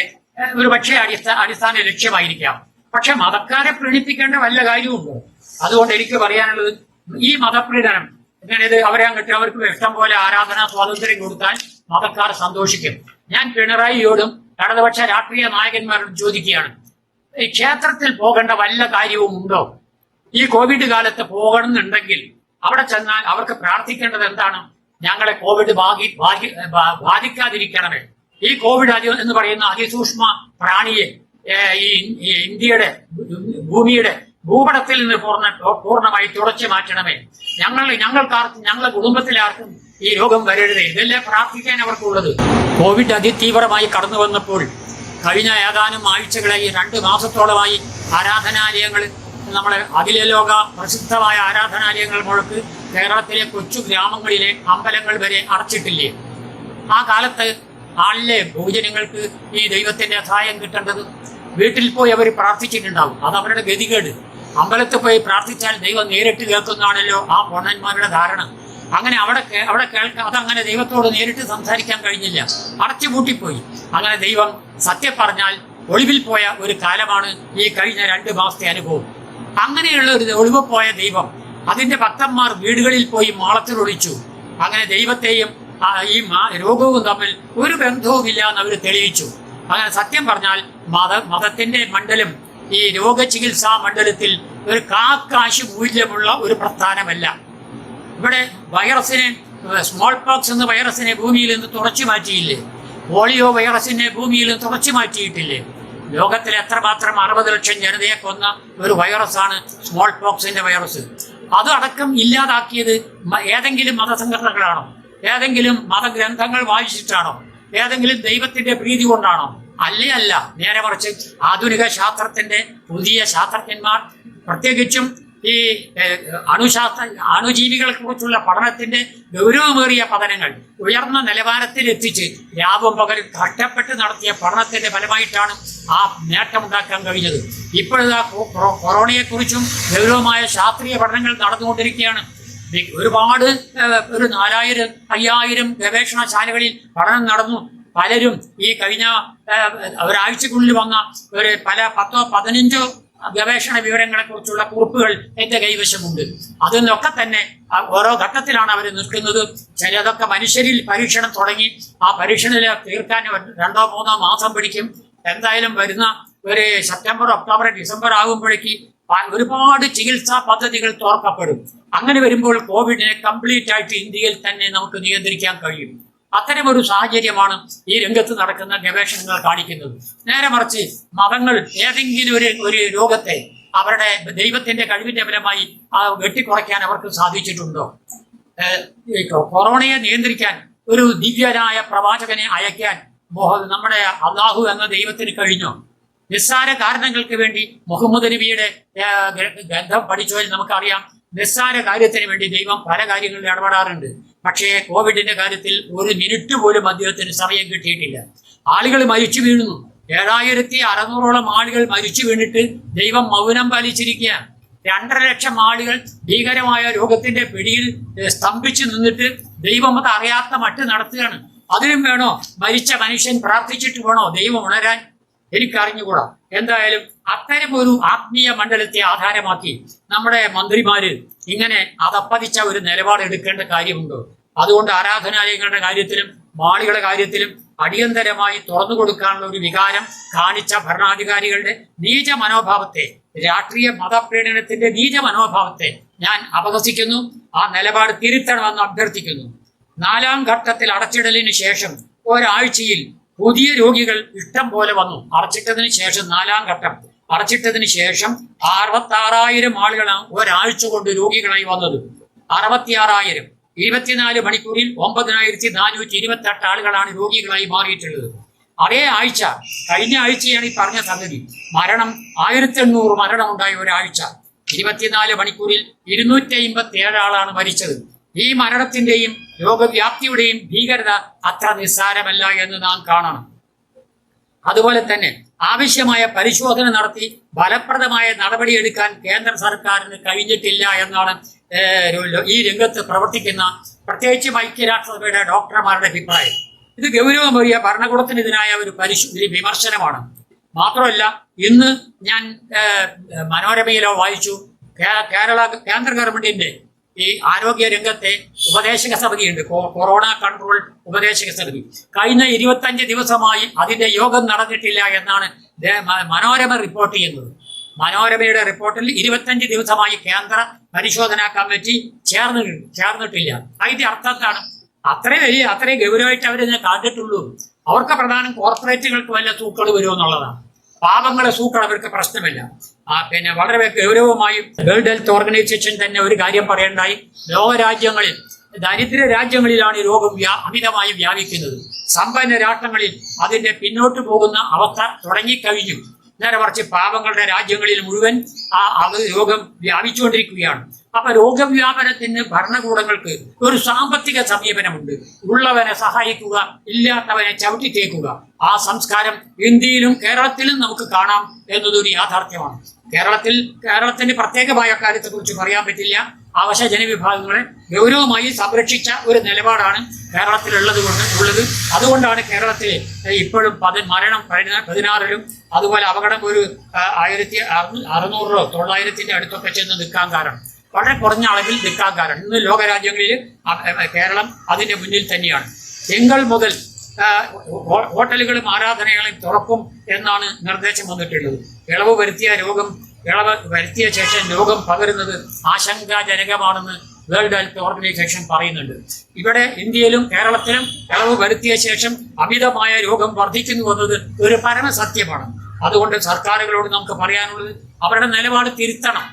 [SPEAKER 2] ഒരു പക്ഷേ അടിസ്ഥാന ലക്ഷ്യമായിരിക്കാം. പക്ഷെ മതക്കാരെ പ്രീണിപ്പിക്കേണ്ട വല്ല കാര്യമുണ്ടോ? അതുകൊണ്ട് എനിക്ക് പറയാനുള്ളത്, ഈ മതപ്രീണനം ഇങ്ങനെ അവരെ അങ്ങോട്ട് അവർക്ക് ഇഷ്ടം പോലെ ആരാധനാ സ്വാതന്ത്ര്യം കൊടുത്താൽ മതക്കാർ സന്തോഷിക്കും. ഞാൻ പിണറായിയോടും ഇടതുപക്ഷ രാഷ്ട്രീയ നായകന്മാരോടും ചോദിക്കുകയാണ്, ഈ ക്ഷേത്രത്തിൽ പോകേണ്ട വല്ല കാര്യവും ഉണ്ടോ? ഈ കോവിഡ് കാലത്ത് പോകണമെന്നുണ്ടെങ്കിൽ അവിടെ ചെന്നാൽ അവർക്ക് പ്രാർത്ഥിക്കേണ്ടത് എന്താണ്? ഞങ്ങളെ കോവിഡ് ബാധിക്കാതിരിക്കണമേ. ഈ കോവിഡ് എന്ന് പറയുന്ന അതിസൂക്ഷ്മ പ്രാണിയെ ഈ ഇന്ത്യയുടെ ഭൂമിയുടെ ഭൂപടത്തിൽ നിന്ന് പൂർണ്ണമായി തുടച്ചു മാറ്റണമേ. ഞങ്ങളുടെ കുടുംബത്തിലെ ആർക്കും ഈ രോഗം വരരുതേ. ഇതല്ലേ പ്രാർത്ഥിക്കാൻ അവർക്കുള്ളത്. കോവിഡ് അതിതീവ്രമായി കടന്നു വന്നപ്പോൾ കഴിഞ്ഞ ഏതാനും ആഴ്ചകളായി 2 മാസത്തോളമായി ആരാധനാലയങ്ങൾ, നമ്മളെ അഖില ലോക പ്രസിദ്ധമായ ആരാധനാലയങ്ങൾ മുഴക്ക് കേരളത്തിലെ കൊച്ചു ഗ്രാമങ്ങളിലെ അമ്പലങ്ങൾ വരെ അടച്ചിട്ടില്ലേ? ആ കാലത്ത് ആളിലെ ഭോജനങ്ങൾക്ക് ഈ ദൈവത്തിന്റെ സഹായം കിട്ടേണ്ടത് വീട്ടിൽ പോയി അവർ പ്രാർത്ഥിച്ചിട്ടുണ്ടാവും. അത് അവരുടെ ഗതികേട്. അമ്പലത്തിൽ പോയി പ്രാർത്ഥിച്ചാൽ ദൈവം നേരിട്ട് കേൾക്കുന്നതാണല്ലോ ആ പൊണ്ണന്മാരുടെ ധാരണ. അങ്ങനെ അവിടെ അതങ്ങനെ ദൈവത്തോട് നേരിട്ട് സംസാരിക്കാൻ കഴിഞ്ഞില്ല, അടച്ചുപൂട്ടിപ്പോയി. അങ്ങനെ ദൈവം സത്യം പറഞ്ഞാൽ ഒളിവിൽ പോയ ഒരു കാലമാണ് ഈ കഴിഞ്ഞ 2 മാസത്തെ അനുഭവം. അങ്ങനെയുള്ള ഒരു ഒളിവ് പോയ ദൈവം അതിന്റെ ഭക്തന്മാർ വീടുകളിൽ പോയി മാളത്തിൽ ഒളിച്ചു. അങ്ങനെ ദൈവത്തെയും ഈ രോഗവും തമ്മിൽ ഒരു ബന്ധവുമില്ല എന്ന് അവർ തെളിയിച്ചു. അങ്ങനെ സത്യം പറഞ്ഞാൽ മതത്തിന്റെ മണ്ഡലം ഈ രോഗചികിത്സാ മണ്ഡലത്തിൽ ഒരു കാക്കാശ് മൂല്യമുള്ള ഒരു പ്രസ്ഥാനമല്ല. ഇവിടെ വൈറസിനെ, സ്മോൾ പോക്സ് എന്ന വൈറസിനെ ഭൂമിയിൽ നിന്ന് തുടച്ചു മാറ്റിയില്ലേ? പോളിയോ വൈറസിനെ ഭൂമിയിൽ നിന്ന് തുടച്ചു മാറ്റിയിട്ടില്ലേ? ലോകത്തിൽ എത്രമാത്രം 60 ലക്ഷം ജനതയെ കൊന്ന ഒരു വൈറസാണ് സ്മോൾ പോക്സിന്റെ വൈറസ്. അത് അടക്കം ഇല്ലാതാക്കിയത് ഏതെങ്കിലും മതസംഘടനകളാണോ? ഏതെങ്കിലും മതഗ്രന്ഥങ്ങൾ വായിച്ചിട്ടാണോ? ഏതെങ്കിലും ദൈവത്തിന്റെ പ്രീതി കൊണ്ടാണോ? അല്ല. നേരെ മറിച്ച് ആധുനിക ശാസ്ത്രത്തിന്റെ പുതിയ ശാസ്ത്രജ്ഞന്മാർ, പ്രത്യേകിച്ചും ഈ അണുജീവികളെ കുറിച്ചുള്ള പഠനത്തിന്റെ ഗൗരവമേറിയ പഠനങ്ങൾ ഉയർന്ന നിലവാരത്തിൽ എത്തിച്ച് രാവും പകലും കഷ്ടപ്പെട്ട് നടത്തിയ പഠനത്തിന്റെ ഫലമായിട്ടാണ് ആ നേട്ടമുണ്ടാക്കാൻ കഴിഞ്ഞത്. ഇപ്പോഴാ കൊറോണയെക്കുറിച്ചും ഗൗരവമായ ശാസ്ത്രീയ പഠനങ്ങൾ നടന്നുകൊണ്ടിരിക്കുകയാണ്. ഒരുപാട് ഒരു 4000-5000 ഗവേഷണശാലകളിൽ പഠനം നടന്നു. പലരും ഈ കഴിഞ്ഞ ഒരാഴ്ചക്കുള്ളിൽ വന്ന ഒരു 10-15 ഗവേഷണ വിവരങ്ങളെ കുറിച്ചുള്ള കുറിപ്പുകൾ എന്റെ കൈവശമുണ്ട്. അതിലൊക്കെ തന്നെ ഓരോ ഘട്ടത്തിലാണ് അവർ നിൽക്കുന്നത്. ചിലതൊക്കെ മനുഷ്യരിൽ പരീക്ഷണം തുടങ്ങി. ആ പരീക്ഷണത്തിൽ തീർക്കാൻ 2-3 മാസം പിടിക്കും. എന്തായാലും വരുന്ന ഒരു സെപ്റ്റംബർ, ഒക്ടോബർ, ഡിസംബർ ആകുമ്പോഴേക്ക് ഒരുപാട് ചികിത്സാ പദ്ധതികൾ തുറക്കപ്പെടും. അങ്ങനെ വരുമ്പോൾ കോവിഡിനെ കംപ്ലീറ്റ് ആയിട്ട് ഇന്ത്യയിൽ തന്നെ നമുക്ക് നിയന്ത്രിക്കാൻ കഴിയും. അത്തരമൊരു സാഹചര്യമാണ് ഈ രംഗത്ത് നടക്കുന്ന ഗവേഷണങ്ങൾ കാണിക്കുന്നത്. നേരെ മറിച്ച് മതങ്ങൾ ഏതെങ്കിലും ഒരു രോഗത്തെ അവരുടെ ദൈവത്തിന്റെ കഴിവിന്റെ ഫലമായി വെട്ടിക്കുറയ്ക്കാൻ അവർക്ക് സാധിച്ചിട്ടുണ്ടോ? കൊറോണയെ നിയന്ത്രിക്കാൻ ഒരു ദിവ്യനായ പ്രവാചകനെ അയക്കാൻ നമ്മുടെ അള്ളാഹു എന്ന ദൈവത്തിന് കഴിഞ്ഞോ? നിസ്സാര കാരണങ്ങൾക്ക് വേണ്ടി മുഹമ്മദ് നബിയുടെ ഗ്രന്ഥം പഠിച്ചവർ നമുക്കറിയാം, നിസ്സാര കാര്യത്തിന് വേണ്ടി ദൈവം പല കാര്യങ്ങളിൽ ഇടപെടാറുണ്ട്. പക്ഷേ കോവിഡിന്റെ കാര്യത്തിൽ ഒരു മിനിറ്റ് പോലും അദ്ദേഹത്തിന് സമയം കിട്ടിയിട്ടില്ല. ആളുകൾ മരിച്ചു വീഴുന്നു. 7600ഓളം ആളുകൾ മരിച്ചു വീണിട്ട് ദൈവം മൗനം പാലിച്ചിരിക്കുക. 2.5 ലക്ഷം ആളുകൾ ഭീകരമായ രോഗത്തിന്റെ പിടിയിൽ സ്തംഭിച്ചു നിന്നിട്ട് ദൈവം അത് അറിയാത്ത മട്ട് നടത്തുകയാണ്. അതിനും വേണോ മരിച്ച മനുഷ്യൻ പ്രാർത്ഥിച്ചിട്ട് വേണോ ദൈവം ഉണരാൻ? എനിക്കറിഞ്ഞുകൂടാ. എന്തായാലും അത്തരം ഒരു ആത്മീയ മണ്ഡലത്തെ ആധാരമാക്കി നമ്മുടെ മന്ത്രിമാര് ഇങ്ങനെ അതപ്പതിച്ച ഒരു നിലപാട് എടുക്കേണ്ട കാര്യമുണ്ടോ? അതുകൊണ്ട് ആരാധനാലയങ്ങളുടെ കാര്യത്തിലും മാളികളുടെ കാര്യത്തിലും അടിയന്തരമായി തുറന്നു കൊടുക്കാനുള്ള ഒരു വികാരം കാണിച്ച ഭരണാധികാരികളുടെ നീച മനോഭാവത്തെ, രാഷ്ട്രീയ മതപ്രീണനത്തിന്റെ നീച മനോഭാവത്തെ ഞാൻ അപഹസിക്കുന്നു. ആ നിലപാട് തിരുത്തണമെന്ന് അഭ്യർത്ഥിക്കുന്നു. 4ാം ഘട്ടത്തിൽ അടച്ചിടലിന് ശേഷം ഒരാഴ്ചയിൽ പുതിയ രോഗികൾ ഇഷ്ടം പോലെ വന്നു. അടച്ചിട്ടതിന് ശേഷം 4ാം ഘട്ടം അടച്ചിട്ടതിന് ശേഷം 66,000 ആളുകളാണ് ഒരാഴ്ച കൊണ്ട് രോഗികളായി വന്നത്. 66,000. 24 മണിക്കൂറിൽ 9,428 ആളുകളാണ് രോഗികളായി മാറിയിട്ടുള്ളത്. അതേ ആഴ്ച, കഴിഞ്ഞ ആഴ്ചയാണ് ഈ പറഞ്ഞ സംഗതി, മരണം 1800 മരണമുണ്ടായ ഒരാഴ്ച. 24 മണിക്കൂറിൽ 257 ആളാണ് മരിച്ചത്. ഈ മരണത്തിന്റെയും രോഗവ്യാപ്തിയുടെയും ഭീകരത അത്ര നിസ്സാരമല്ല എന്ന് നാം കാണണം. അതുപോലെ തന്നെ ആവശ്യമായ പരിശോധന നടത്തി ഫലപ്രദമായ നടപടിയെടുക്കാൻ കേന്ദ്ര സർക്കാരിന് കഴിഞ്ഞിട്ടില്ല എന്നാണ് ഈ രംഗത്ത് പ്രവർത്തിക്കുന്ന പ്രത്യേകിച്ച് ഐക്യരാഷ്ട്രസഭയുടെ ഡോക്ടർമാരുടെ അഭിപ്രായം. ഇത് ഗൗരവമേറിയ ഭരണകൂടത്തിനെതിരായ ഒരു വിമർശനമാണ്. മാത്രമല്ല, ഇന്ന് ഞാൻ മനോരമയിലോ വായിച്ചു, കേന്ദ്ര ഗവൺമെന്റിന്റെ ഈ ആരോഗ്യ രംഗത്തെ ഉപദേശക സമിതിയുണ്ട്, കൊറോണ കൺട്രോൾ ഉപദേശക സമിതി. കഴിഞ്ഞ 25 ദിവസമായി അതിന്റെ യോഗം നടന്നിട്ടില്ല എന്നാണ് മനോരമ റിപ്പോർട്ട് ചെയ്യുന്നത്. മനോരമയുടെ റിപ്പോർട്ടിൽ 25 ദിവസമായി കേന്ദ്ര പരിശോധനാ കമ്മിറ്റി ചേർന്നിട്ടില്ല. അതിന്റെ അർത്ഥം എന്താണ്? അത്രയും ഗൗരവമായിട്ട് അവരിതിനെ കണ്ടിട്ടുള്ളൂ. അവർക്ക് പ്രധാനം കോർപ്പറേറ്റുകൾക്ക് വല്ല സൂക്കള് വരുമെന്നുള്ളതാണ്. പാപങ്ങളെ സൂക്കൾ അവർക്ക് പ്രശ്നമില്ല. പിന്നെ വളരെ ഗൗരവമായി വേൾഡ് ഹെൽത്ത് ഓർഗനൈസേഷൻ തന്നെ ഒരു കാര്യം പറയേണ്ടായി. ലോകരാജ്യങ്ങളിൽ, ദരിദ്ര രാജ്യങ്ങളിലാണ് ഈ രോഗം അമിതമായി വ്യാപിക്കുന്നത്. സമ്പന്ന രാഷ്ട്രങ്ങളിൽ അതിന്റെ പിന്നോട്ട് പോകുന്ന അവസ്ഥ തുടങ്ങിക്കഴിഞ്ഞു. നേരെ മറിച്ച് പാവങ്ങളുടെ രാജ്യങ്ങളിൽ മുഴുവൻ രോഗം വ്യാപിച്ചുകൊണ്ടിരിക്കുകയാണ്. അപ്പൊ രോഗവ്യാപനത്തിന് ഭരണകൂടങ്ങൾക്ക് ഒരു സാമ്പത്തിക സമീപനമുണ്ട്. ഉള്ളവനെ സഹായിക്കുക, ഇല്ലാത്തവനെ ചവിട്ടിത്തേക്കുക. ആ സംസ്കാരം ഇന്ത്യയിലും കേരളത്തിലും നമുക്ക് കാണാം എന്നതൊരു യാഥാർത്ഥ്യമാണ്. കേരളത്തിന്റെ പ്രത്യേകമായ കാര്യത്തെക്കുറിച്ച് പറയാൻ പറ്റില്ല. അവശ ജനവിഭാഗങ്ങളെ ഗൗരവമായി സംരക്ഷിച്ച ഒരു നിലപാടാണ് കേരളത്തിലുള്ളത്. അതുകൊണ്ടാണ് കേരളത്തിൽ ഇപ്പോഴും മരണം 16-ലും അതുപോലെ അപകടം ഒരു 1600-ഓ 900-ന്റെ അടുത്തൊക്കെ ചെന്ന് നിൽക്കാൻ കാരണം, വളരെ കുറഞ്ഞ അളവിൽ നിൽക്കാൻ കാരണം. ഇന്ന് ലോകരാജ്യങ്ങളിൽ കേരളം അതിന്റെ മുന്നിൽ തന്നെയാണ്. തിങ്കൾ മുതൽ ഹോട്ടലുകളും ആരാധനകളെയും തുറക്കും എന്നാണ് നിർദ്ദേശം വന്നിട്ടുള്ളത്. ഇളവ് വരുത്തിയ രോഗം ഇളവ് വരുത്തിയ ശേഷം രോഗം പകരുന്നത് ആശങ്കാജനകമാണെന്ന് വേൾഡ് ഹെൽത്ത് ഓർഗനൈസേഷൻ പറയുന്നുണ്ട്. ഇവിടെ ഇന്ത്യയിലും കേരളത്തിലും ഇളവ് വരുത്തിയ ശേഷം അമിതമായ രോഗം വർദ്ധിക്കുന്നു എന്നത് ഒരു പരമസത്യമാണ്. അതുകൊണ്ട് സർക്കാരുകളോട് നമുക്ക് പറയാനുള്ളത് അവരുടെ നിലപാട് തിരുത്തണം.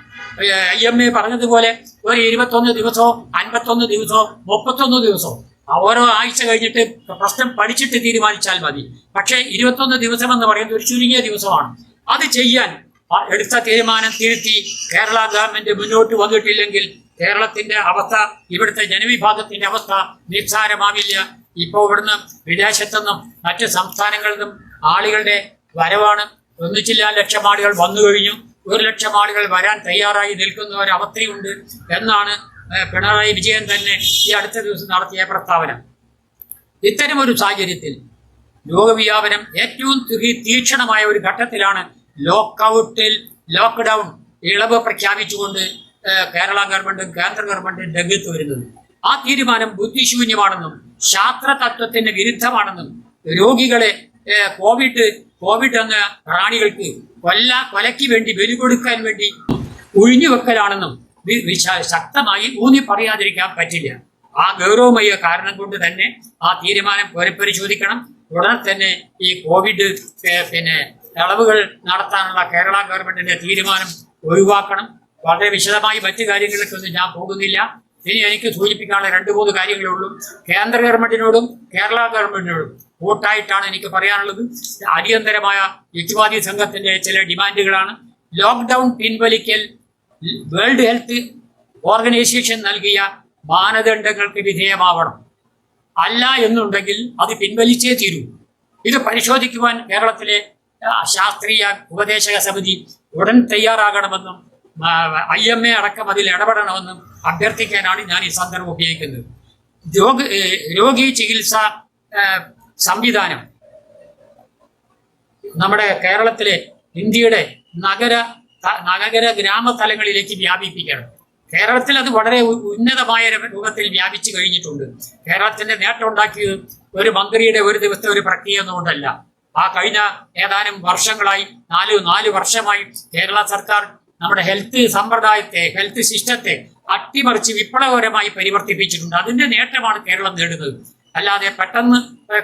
[SPEAKER 2] IMA പറഞ്ഞതുപോലെ ഒരു 21 ദിവസമോ 51 ദിവസമോ 31 ദിവസമോ ഓരോ ആഴ്ച കഴിഞ്ഞിട്ട് പ്രശ്നം പഠിച്ചിട്ട് തീരുമാനിച്ചാൽ മതി. പക്ഷേ 21 ദിവസം എന്ന് പറയുന്നത് ഒരു ചുരുങ്ങിയ ദിവസമാണ്. അത് ചെയ്യാൻ എടുത്ത തീരുമാനം തിരുത്തി കേരള ഗവൺമെന്റ് മുന്നോട്ട് വന്നിട്ടില്ലെങ്കിൽ കേരളത്തിന്റെ അവസ്ഥ, ഇവിടുത്തെ ജനവിഭാഗത്തിന്റെ അവസ്ഥ നിസ്സാരമാവില്ല. ഇപ്പോൾ ഇവിടുന്ന് വിദേശത്തുനിന്നും മറ്റ് സംസ്ഥാനങ്ങളിൽ നിന്നും ആളുകളുടെ വരവാണ്. 1.4 ലക്ഷം ആളുകൾ വന്നു കഴിഞ്ഞു. 1 ലക്ഷം ആളുകൾ വരാൻ തയ്യാറായി നിൽക്കുന്ന ഒരവസ്ഥയുണ്ട് എന്നാണ് പിണറായി വിജയൻ തന്നെ ഈ അടുത്ത ദിവസം നടത്തിയ പ്രസ്താവന. ഇത്തരമൊരു സാഹചര്യത്തിൽ രോഗവ്യാപനം ഏറ്റവും തീക്ഷണമായ ഒരു ഘട്ടത്തിലാണ് ലോക്ക്ഡൌൺ ഇളവ് പ്രഖ്യാപിച്ചുകൊണ്ട് കേരള ഗവൺമെന്റും കേന്ദ്ര ഗവൺമെന്റും രംഗത്ത് വരുന്നത്. ആ തീരുമാനം ബുദ്ധിശൂന്യമാണെന്നും ശാസ്ത്ര തത്വത്തിന് വിരുദ്ധമാണെന്നും രോഗികളെ കോവിഡ് എന്ന പ്രാണികൾക്ക് കൊലയ്ക്ക് വേണ്ടി ബലി കൊടുക്കാൻ വേണ്ടി ഒഴിഞ്ഞുവെക്കലാണെന്നും ശക്തമായി ഊന്നി പറയാതിരിക്കാൻ പറ്റില്ല. ആ ഗൗരവമായ കാരണം കൊണ്ട് തന്നെ ആ തീരുമാനം പുനഃപരിശോധിക്കണം. ഉടനെ തന്നെ ഈ കോവിഡ് ഇളവുകൾ നടത്താനുള്ള കേരള ഗവൺമെന്റിന്റെ തീരുമാനം ഒഴിവാക്കണം. വളരെ വിശദമായി മറ്റു കാര്യങ്ങളിലേക്കൊന്നും ഞാൻ പോകുന്നില്ല. ഇനി എനിക്ക് സൂചിപ്പിക്കാനുള്ള 2-3 കാര്യങ്ങളേ ഉള്ളൂ. കേന്ദ്ര ഗവൺമെന്റിനോടും കേരള ഗവൺമെന്റിനോടും കൂട്ടായിട്ടാണ് എനിക്ക് പറയാനുള്ളത്. അടിയന്തരമായ യുക്തിവാദി സംഘത്തിന്റെ ചില ഡിമാൻഡുകളാണ്. ലോക്ക്ഡൌൺ പിൻവലിക്കൽ വേൾഡ് ഹെൽത്ത് ഓർഗനൈസേഷൻ നൽകിയ മാനദണ്ഡങ്ങൾക്ക് വിധേയമാവണം. അല്ല എന്നുണ്ടെങ്കിൽ അത് പിൻവലിച്ചേ തീരൂ. ഇത് പരിശോധിക്കുവാൻ കേരളത്തിലെ ശാസ്ത്രീയ ഉപദേശക സമിതി ഉടൻ തയ്യാറാകണമെന്നും IMA അടക്കം അതിൽ ഇടപെടണമെന്നും അഭ്യർത്ഥിക്കാനാണ് ഞാൻ ഈ സന്ദർഭം ഉപയോഗിക്കുന്നത്. രോഗി ചികിത്സ സംവിധാനം നമ്മുടെ കേരളത്തിലെ ഇന്ത്യയുടെ നഗര ഗ്രാമതലങ്ങളിലേക്ക് വ്യാപിപ്പിക്കണം. കേരളത്തിൽ അത് വളരെ ഉന്നതമായ രൂപത്തിൽ വ്യാപിച്ചു കഴിഞ്ഞിട്ടുണ്ട്. കേരളത്തിന്റെ നേട്ടം ഉണ്ടാക്കിയത് ഒരു മന്ത്രിയുടെ ഒരു ദിവസത്തെ ഒരു പ്രക്രിയ ഒന്നുകൊണ്ടല്ല. ആ കഴിഞ്ഞ ഏതാനും വർഷങ്ങളായി 4 വർഷമായി കേരള സർക്കാർ നമ്മുടെ ഹെൽത്ത് സമ്പ്രദായത്തെ, ഹെൽത്ത് സിസ്റ്റത്തെ അട്ടിമറിച്ച് വിപ്ലവകരമായി പരിവർത്തിപ്പിച്ചിട്ടുണ്ട്. അതിന്റെ നേട്ടമാണ് കേരളം നേടുന്നത്. അല്ലാതെ പെട്ടെന്ന്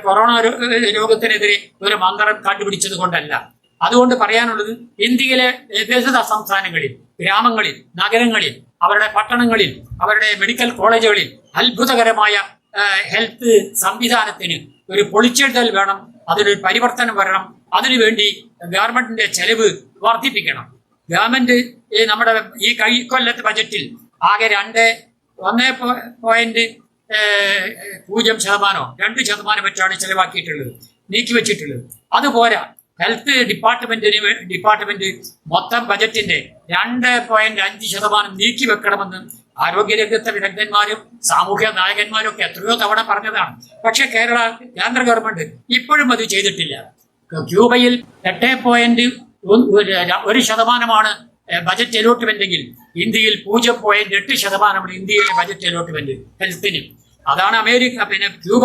[SPEAKER 2] കൊറോണ രോഗത്തിനെതിരെ ഒരു മന്ത്രം കണ്ടുപിടിച്ചത് കൊണ്ടല്ല. അതുകൊണ്ട് പറയാനുള്ളത് ഇന്ത്യയിലെ വികസിത സംസ്ഥാനങ്ങളിൽ, ഗ്രാമങ്ങളിൽ, നഗരങ്ങളിൽ, അവരുടെ പട്ടണങ്ങളിൽ, അവരുടെ മെഡിക്കൽ കോളേജുകളിൽ അത്ഭുതകരമായ ഹെൽത്ത് സംവിധാനത്തിന് ഒരു പൊളിച്ചെഴുതൽ വേണം. അതിനൊരു പരിവർത്തനം വരണം. അതിനുവേണ്ടി ഗവൺമെന്റിന്റെ ചെലവ് വർദ്ധിപ്പിക്കണം. ഗവൺമെന്റ് നമ്മുടെ ഈ കൊല്ലത്തെ ബജറ്റിൽ ആകെ 1.02% വെച്ചാണ് ചെലവാക്കിയിട്ടുള്ളത്, നീക്കിവെച്ചിട്ടുള്ളത്. അതുപോരാ, ഹെൽത്ത് ഡിപ്പാർട്ട്മെന്റ് മൊത്തം ബജറ്റിന്റെ 2.5% നീക്കിവെക്കണമെന്ന് ആരോഗ്യരംഗത്തെ വിദഗ്ധന്മാരും സാമൂഹ്യ നായകന്മാരും ഒക്കെ എത്രയോ തവണ പറഞ്ഞതാണ്. പക്ഷെ കേന്ദ്ര ഗവൺമെന്റ് ഇപ്പോഴും അത് ചെയ്തിട്ടില്ല. ക്യൂബയിൽ 8.1% ബജറ്റ് അലോട്ട്മെന്റ് എങ്കിൽ ഇന്ത്യയിൽ 0.8% ഇന്ത്യയിലെ ബജറ്റ് അലോട്ട്മെന്റ് ഹെൽത്തിന്. അതാണ് ക്യൂബ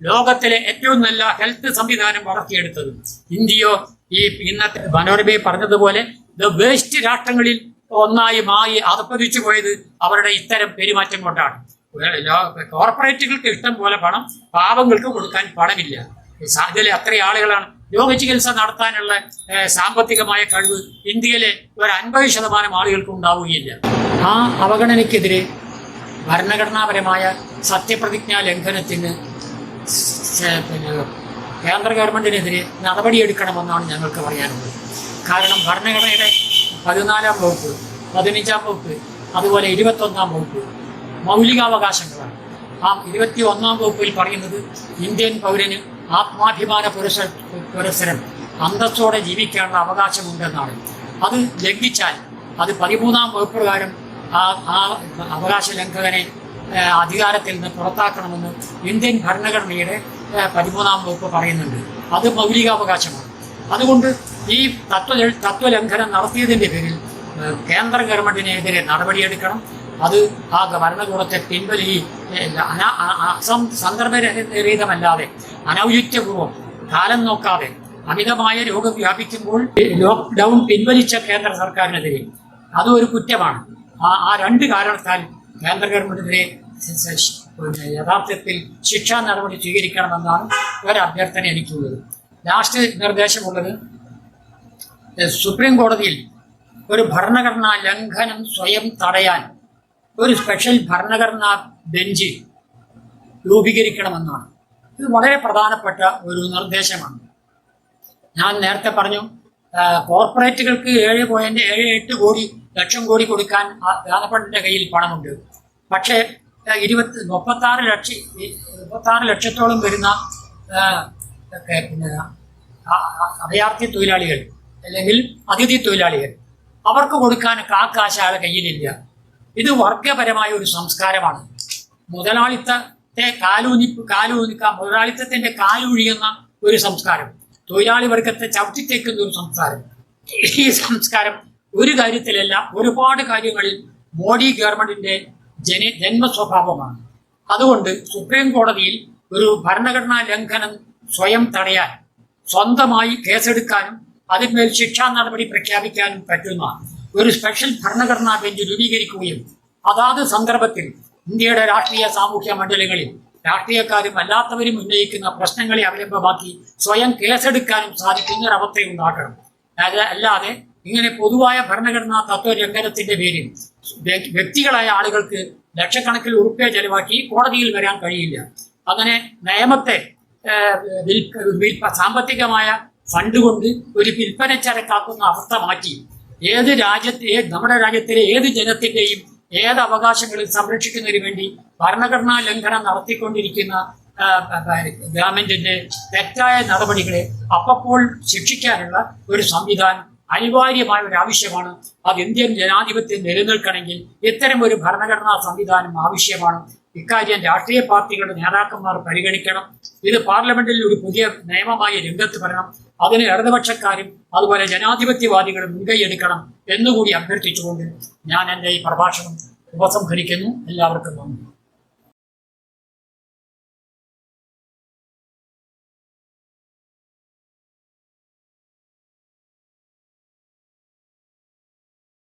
[SPEAKER 2] ലോകത്തിലെ ഏറ്റവും നല്ല ഹെൽത്ത് സംവിധാനം വളർത്തിയെടുത്തത്. ഇന്ത്യയോ ഈ ഇന്നത്തെ മനോരമയെ പറഞ്ഞതുപോലെ വേസ്റ്റ് രാഷ്ട്രങ്ങളിൽ ഒന്നായി അതപ്പതിച്ചു പോയത് അവരുടെ ഇത്തരം പെരുമാറ്റം കൊണ്ടാണ്. കോർപ്പറേറ്റുകൾക്ക് ഇഷ്ടം പോലെ പണം, പാവങ്ങൾക്ക് കൊടുക്കാൻ പണമില്ല. ഇതിലെ അത്ര ആളുകളാണ് രോഗചികിത്സ നടത്താനുള്ള സാമ്പത്തികമായ കഴിവ് ഇന്ത്യയിലെ ഒരു 50% ആളുകൾക്ക് ഉണ്ടാവുകയില്ല. ആ അവഗണനയ്ക്കെതിരെ ഭരണഘടനാപരമായ സത്യപ്രതിജ്ഞാ ലംഘനത്തിന് കേന്ദ്ര ഗവൺമെന്റിനെതിരെ നടപടിയെടുക്കണമെന്നാണ് ഞങ്ങൾക്ക് പറയാനുള്ളത്. കാരണം ഭരണഘടനയുടെ 14-ാം വകുപ്പ്, 15-ാം വകുപ്പ്, അതുപോലെ 21-ാം വകുപ്പ് മൗലികാവകാശങ്ങളാണ്. ആ 21-ാം വകുപ്പിൽ പറയുന്നത് ഇന്ത്യൻ പൗരന് ആത്മാഭിമാന പുരസ്സരം അന്തസ്സോടെ ജീവിക്കാനുള്ള അവകാശമുണ്ടെന്നാണ്. അത് ലംഘിച്ചാൽ അത് 13-ാം വകുപ്പ് പ്രകാരം ആ അവകാശ ലംഘകനെ അധികാരത്തിൽ നിന്ന് പുറത്താക്കണമെന്ന് ഇന്ത്യൻ ഭരണഘടനയുടെ 13-ാം വകുപ്പ് പറയുന്നുണ്ട്. അത് മൗലികാവകാശമാണ്. അതുകൊണ്ട് ഈ തത്വലംഘനം നടത്തിയതിൻ്റെ പേരിൽ കേന്ദ്ര ഗവൺമെന്റിനെതിരെ നടപടിയെടുക്കണം. അത് ആ ഭരണകൂടത്തെ സന്ദർഭരഹിതമല്ലാതെ അനൗചിത്യപൂർവ്വം കാലം നോക്കാതെ അമിതമായ രോഗം വ്യാപിക്കുമ്പോൾ ലോക്ക്ഡൌൺ പിൻവലിച്ച കേന്ദ്ര സർക്കാരിനെതിരെ അതും ഒരു കുറ്റമാണ്. ആ രണ്ട് കാരണത്താൽ കേന്ദ്ര ഗവൺമെന്റിനെതിരെ യഥാർത്ഥത്തിൽ ശിക്ഷാ നടപടി സ്വീകരിക്കണമെന്നാണ് ഒരു അഭ്യർത്ഥന എനിക്കുള്ളത്. ലാസ്റ്റ് നിർദ്ദേശമുള്ളത്, സുപ്രീം കോടതിയിൽ ഒരു ഭരണഘടനാ ലംഘനം സ്വയം തടയാൻ ഒരു സ്പെഷ്യൽ ഭരണഘടനാ ബെഞ്ച് രൂപീകരിക്കണമെന്നാണ്. ഇത് വളരെ പ്രധാനപ്പെട്ട ഒരു നിർദ്ദേശമാണ്. ഞാൻ നേരത്തെ പറഞ്ഞു, കോർപ്പറേറ്റുകൾക്ക് 7.78 ലക്ഷം കോടി കൊടുക്കാൻ ഗവൺമെന്റിന്റെ കയ്യിൽ പണമുണ്ട്. പക്ഷേ 36 ലക്ഷത്തോളം വരുന്ന പിന്നെ അഭയാർത്ഥി തൊഴിലാളികൾ അല്ലെങ്കിൽ അതിഥി തൊഴിലാളികൾ, അവർക്ക് കൊടുക്കാൻ കാശ് ആളെ കയ്യിലില്ല. ഇത് വർഗപരമായ ഒരു സംസ്കാരമാണ്. മുതലാളിത്തത്തെ മുതലാളിത്തത്തിന്റെ കാലൊഴിയുന്ന ഒരു സംസ്കാരം, തൊഴിലാളി വർഗത്തെ ചവിട്ടിത്തേക്കുന്ന ഒരു സംസ്കാരം. ഈ സംസ്കാരം ഒരു കാര്യത്തിലല്ല, ഒരുപാട് കാര്യങ്ങളിൽ മോഡി ഗവൺമെന്റിന്റെ ജന്മ സ്വഭാവമാണ്. അതുകൊണ്ട് സുപ്രീം കോടതിയിൽ ഒരു ഭരണഘടനാ ലംഘനം സ്വയം തടയാൻ, സ്വന്തമായി കേസെടുക്കാനും അതിന്മേൽ ശിക്ഷാ നടപടി പ്രഖ്യാപിക്കാനും പറ്റുന്ന ഒരു സ്പെഷ്യൽ ഭരണഘടനാ ബെഞ്ച് രൂപീകരിക്കുകയും അതാത് സന്ദർഭത്തിൽ ഇന്ത്യയുടെ രാഷ്ട്രീയ സാമൂഹ്യ മണ്ഡലങ്ങളിൽ രാഷ്ട്രീയക്കാരും അല്ലാത്തവരും ഉന്നയിക്കുന്ന പ്രശ്നങ്ങളെ അവലംബമാക്കി സ്വയം കേസെടുക്കാനും സാധിക്കുന്ന ഒരവസ്ഥയുണ്ടാക്കണം. അല്ലാതെ ഇങ്ങനെ പൊതുവായ ഭരണഘടനാ തത്വലംഘനത്തിന്റെ പേരിൽ വ്യക്തികളായ ആളുകൾക്ക് ലക്ഷക്കണക്കിൽ ഉറുപ്പ്യ ചെലവാക്കി കോടതിയിൽ വരാൻ കഴിയില്ല. അങ്ങനെ നിയമത്തെ സാമ്പത്തികമായ ഫണ്ട് കൊണ്ട് ഒരു വിൽപ്പന ചരക്കാക്കുന്ന അവസ്ഥ മാറ്റി നമ്മുടെ രാജ്യത്തിലെ ഏത് ജനത്തിന്റെയും ഏത് അവകാശങ്ങളും സംരക്ഷിക്കുന്നതിന് വേണ്ടി ഭരണഘടനാ ലംഘനം നടത്തിക്കൊണ്ടിരിക്കുന്ന ഗവൺമെന്റിന്റെ തെറ്റായ നടപടികളെ അപ്പോൾ ശിക്ഷിക്കാനുള്ള ഒരു സംവിധാനം അനിവാര്യമായ ഒരു ആവശ്യമാണ്. അത് ഇന്ത്യൻ ജനാധിപത്യം നിലനിൽക്കണമെങ്കിൽ ഇത്തരം ഒരു ഭരണഘടനാ സംവിധാനം ആവശ്യമാണ്. ഇക്കാര്യം രാഷ്ട്രീയ പാർട്ടികളുടെ നേതാക്കന്മാർ പരിഗണിക്കണം. ഇത് പാർലമെന്റിൽ ഒരു പുതിയ നിയമമായി രംഗത്ത് വരണം. അതിന് ഇടതുപക്ഷക്കാരും അതുപോലെ ജനാധിപത്യവാദികളും മുൻകൈയെടുക്കണം എന്നുകൂടി അഭ്യർത്ഥിച്ചുകൊണ്ട് ഞാൻ എൻ്റെ ഈ പ്രഭാഷണം ഉപസംഹരിക്കുന്നു. എല്ലാവർക്കും നന്ദി.